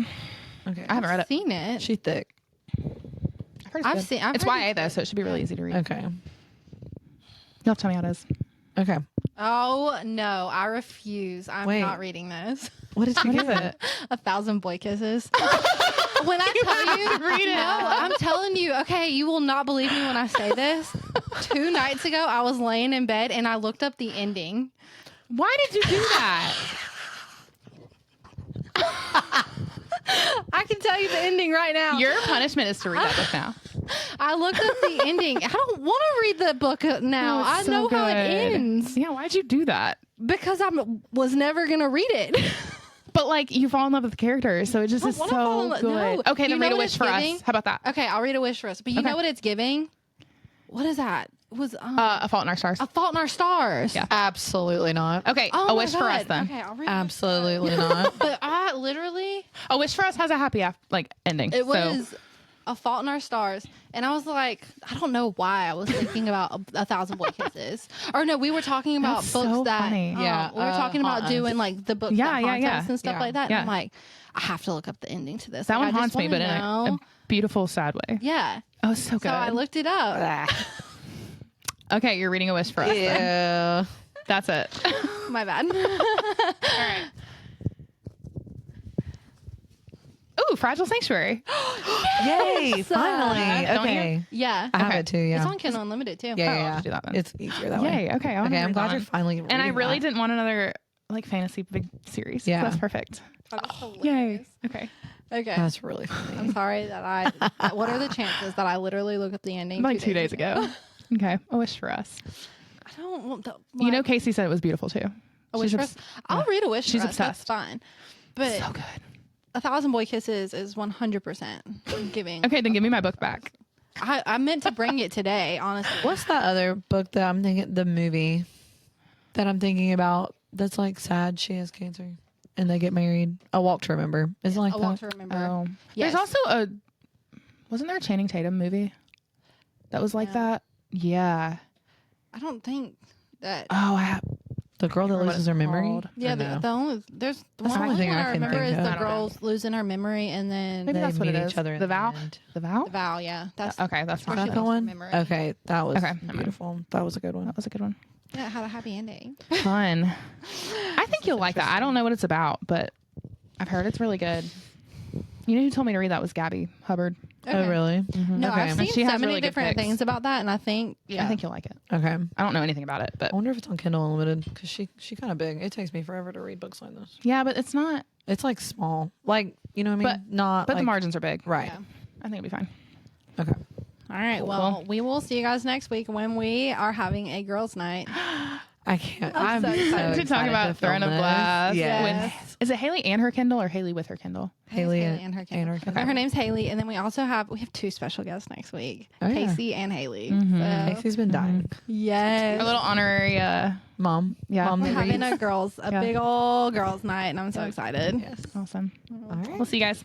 Speaker 3: Okay.
Speaker 2: I haven't read it.
Speaker 1: Seen it.
Speaker 3: She thick.
Speaker 1: I've seen.
Speaker 2: It's YA though, so it should be really easy to read.
Speaker 3: Okay.
Speaker 2: You'll have to tell me how it is.
Speaker 3: Okay.
Speaker 1: Oh no, I refuse. I'm
Speaker 3: Wait.
Speaker 1: not reading this.
Speaker 3: What did you give it?
Speaker 1: 1,000 Boy Kisses. When I tell you,
Speaker 2: read it.
Speaker 1: No, I'm telling you. Okay, you will not believe me when I say this. 2 nights ago, I was laying in bed and I looked up the ending.
Speaker 2: Why did you do that?
Speaker 1: I can tell you the ending right now.
Speaker 2: Your punishment is to read that book now.
Speaker 1: I looked up the ending. I don't want to read the book now.
Speaker 2: Oh,
Speaker 1: I
Speaker 2: it's so
Speaker 1: know how it
Speaker 2: good.
Speaker 1: ends
Speaker 2: Yeah, why'd you do that?
Speaker 1: because I was never gonna read it.
Speaker 2: But like you fall in love with the characters, so it just is
Speaker 1: I don't wanna fall in
Speaker 2: so
Speaker 1: love-
Speaker 2: good.
Speaker 1: no.
Speaker 2: Okay,
Speaker 1: You
Speaker 2: then
Speaker 1: know
Speaker 2: read A
Speaker 1: what
Speaker 2: Wish
Speaker 1: it's
Speaker 2: for
Speaker 1: giving?
Speaker 2: Us. How about that?
Speaker 1: Okay, I'll read a wish for us. But you
Speaker 2: Okay.
Speaker 1: know what it's giving? What is that? It was
Speaker 2: A Fault in Our Stars.
Speaker 1: A Fault in Our Stars.
Speaker 2: Yeah.
Speaker 3: Absolutely not.
Speaker 2: Okay,
Speaker 1: Oh
Speaker 2: A
Speaker 1: my
Speaker 2: Wish for Us
Speaker 1: God.
Speaker 2: then.
Speaker 1: Okay, I'll read
Speaker 3: Absolutely not.
Speaker 1: But I literally,
Speaker 2: A Wish for Us has a happy ending.
Speaker 1: it
Speaker 2: so.
Speaker 1: was A Fault in Our Stars, and I was like, I don't know why I was thinking about 1,000 Boy Kisses, or no, we were talking about
Speaker 2: That's
Speaker 1: books
Speaker 2: so
Speaker 1: that,
Speaker 2: funny.
Speaker 3: Yeah,
Speaker 1: we were talking about
Speaker 3: haunt us.
Speaker 1: doing like the books
Speaker 2: Yeah,
Speaker 1: that
Speaker 2: yeah,
Speaker 1: haunt
Speaker 2: yeah.
Speaker 1: us and stuff
Speaker 3: Yeah.
Speaker 1: like that.
Speaker 2: Yeah.
Speaker 1: And I'm like, I have to look up the ending to this.
Speaker 2: That
Speaker 1: Like,
Speaker 2: one
Speaker 1: I
Speaker 2: haunts
Speaker 1: just
Speaker 2: me, but in
Speaker 1: wanna
Speaker 2: a
Speaker 1: know.
Speaker 2: beautiful, sad way.
Speaker 1: Yeah.
Speaker 2: Oh, so good.
Speaker 1: So I looked it up.
Speaker 2: Okay, you're reading A Wish for Us. then.
Speaker 3: Yeah.
Speaker 2: That's it.
Speaker 1: My bad.
Speaker 2: All right. Ooh, Fragile Sanctuary.
Speaker 3: Yay!
Speaker 1: Yes.
Speaker 3: Finally.
Speaker 2: Don't you?
Speaker 3: Okay.
Speaker 1: Yeah.
Speaker 3: I have
Speaker 2: Okay.
Speaker 3: it too. Yeah.
Speaker 1: It's on Kindle Unlimited too.
Speaker 3: Yeah,
Speaker 2: Oh, I'll
Speaker 3: yeah,
Speaker 2: have to do that then.
Speaker 3: It's easier that way.
Speaker 2: Yay. Okay. I wanna
Speaker 3: Okay, I'm
Speaker 2: read
Speaker 3: glad
Speaker 2: that
Speaker 3: you're
Speaker 2: one.
Speaker 3: finally.
Speaker 2: And I
Speaker 3: reading
Speaker 2: really
Speaker 3: that.
Speaker 2: didn't want another like fantasy big series.
Speaker 3: Yeah.
Speaker 2: That's perfect.
Speaker 1: That's
Speaker 2: Yay.
Speaker 1: hilarious.
Speaker 2: Okay.
Speaker 1: Okay.
Speaker 3: That's really funny.
Speaker 1: I'm sorry that what are the chances that I literally looked up the ending
Speaker 2: Like 2 days ago. Okay. A Wish for Us.
Speaker 1: I don't want the.
Speaker 2: You know, Casey said it was beautiful too.
Speaker 1: A Wish
Speaker 2: She's
Speaker 1: for Us. I'll read A Wish
Speaker 2: She's
Speaker 1: for Us. That's
Speaker 2: obsessed.
Speaker 1: fine. But
Speaker 2: So good.
Speaker 1: 1,000 Boy Kisses is 100% giving.
Speaker 2: Okay, then give me my book back.
Speaker 1: I meant to bring it today, honestly.
Speaker 3: What's that other book that I'm thinking? The movie that I'm thinking about. That's like sad. She has cancer, and they get married. A Walk to Remember. Isn't it like
Speaker 1: I
Speaker 3: that?
Speaker 1: want to remember.
Speaker 2: Oh.
Speaker 1: Yes.
Speaker 2: There's also wasn't there a Channing Tatum movie that was like
Speaker 1: No.
Speaker 2: that? Yeah.
Speaker 1: I don't think that.
Speaker 2: Oh,
Speaker 3: The girl that
Speaker 2: remember
Speaker 3: loses
Speaker 2: what
Speaker 3: her
Speaker 2: it's
Speaker 3: memory.
Speaker 2: called.
Speaker 1: Yeah,
Speaker 3: Or no?
Speaker 1: the only there's the
Speaker 3: That's the
Speaker 1: one
Speaker 3: only thing
Speaker 1: one
Speaker 3: I
Speaker 1: I
Speaker 3: can
Speaker 1: remember
Speaker 3: think
Speaker 1: is
Speaker 3: of.
Speaker 1: the
Speaker 2: I don't know.
Speaker 1: girls losing her memory and then
Speaker 2: Maybe
Speaker 3: They
Speaker 2: that's what it
Speaker 3: meet
Speaker 2: is.
Speaker 3: each other in
Speaker 2: The Vow?
Speaker 3: end.
Speaker 2: The Vow?
Speaker 1: the vow. Yeah, that's
Speaker 2: Okay, that's
Speaker 1: where
Speaker 2: not
Speaker 1: she
Speaker 3: That
Speaker 2: that
Speaker 3: the
Speaker 1: lost her
Speaker 3: one?
Speaker 1: memory.
Speaker 3: Okay, that was
Speaker 2: Okay, never mind.
Speaker 3: beautiful. That was a good one.
Speaker 2: That was a good one.
Speaker 1: Yeah, it had a happy ending.
Speaker 2: Fun. I think you'll like that. I don't know what it's about, but I've heard it's really good. You know who told me to read that was Gabby Hubbard.
Speaker 3: Oh, really?
Speaker 1: No,
Speaker 3: Okay.
Speaker 1: I've
Speaker 2: And
Speaker 1: seen
Speaker 2: she
Speaker 1: so
Speaker 2: has
Speaker 1: many
Speaker 2: really good
Speaker 1: different
Speaker 2: picks.
Speaker 1: things about that, and I think
Speaker 2: I think you'll like it.
Speaker 3: Okay.
Speaker 2: I don't know anything about it, but
Speaker 3: I wonder if it's on Kindle Unlimited because she kind of big. It takes me forever to read books like this.
Speaker 2: yeah, but it's not.
Speaker 3: It's like small, like you know what I mean.
Speaker 2: But-
Speaker 3: Not
Speaker 2: But
Speaker 3: like,
Speaker 2: the margins are big.
Speaker 3: right.
Speaker 1: Yeah.
Speaker 2: I think it'll be fine.
Speaker 3: Okay.
Speaker 1: All right.
Speaker 2: Cool.
Speaker 1: Well, we will see you guys next week when we are having a girls' night.
Speaker 3: I can't.
Speaker 1: I'm
Speaker 3: I'm
Speaker 1: so
Speaker 3: so
Speaker 1: excited
Speaker 3: excited
Speaker 2: to talk about
Speaker 3: to film
Speaker 2: Throne of
Speaker 3: this.
Speaker 2: Glass.
Speaker 3: Yes.
Speaker 2: Is it Haley and her Kindle or Haley with her Kindle?
Speaker 3: Haley
Speaker 1: and her Kindle.
Speaker 3: Kindle.
Speaker 1: Her name's Haley, and then we have 2 special guests next week,
Speaker 3: Oh, yeah.
Speaker 1: Casey and Haley.
Speaker 2: Mhm.
Speaker 1: So,
Speaker 3: Casey's been dying.
Speaker 1: yes,
Speaker 2: A little honorary.
Speaker 3: Mom.
Speaker 2: Yeah.
Speaker 3: Mom
Speaker 1: we're
Speaker 3: that
Speaker 1: having
Speaker 3: reads.
Speaker 1: a
Speaker 2: Yeah.
Speaker 1: big old girls' night, and I'm so excited.
Speaker 3: Yes.
Speaker 2: Awesome.
Speaker 3: All right.
Speaker 2: We'll see you guys.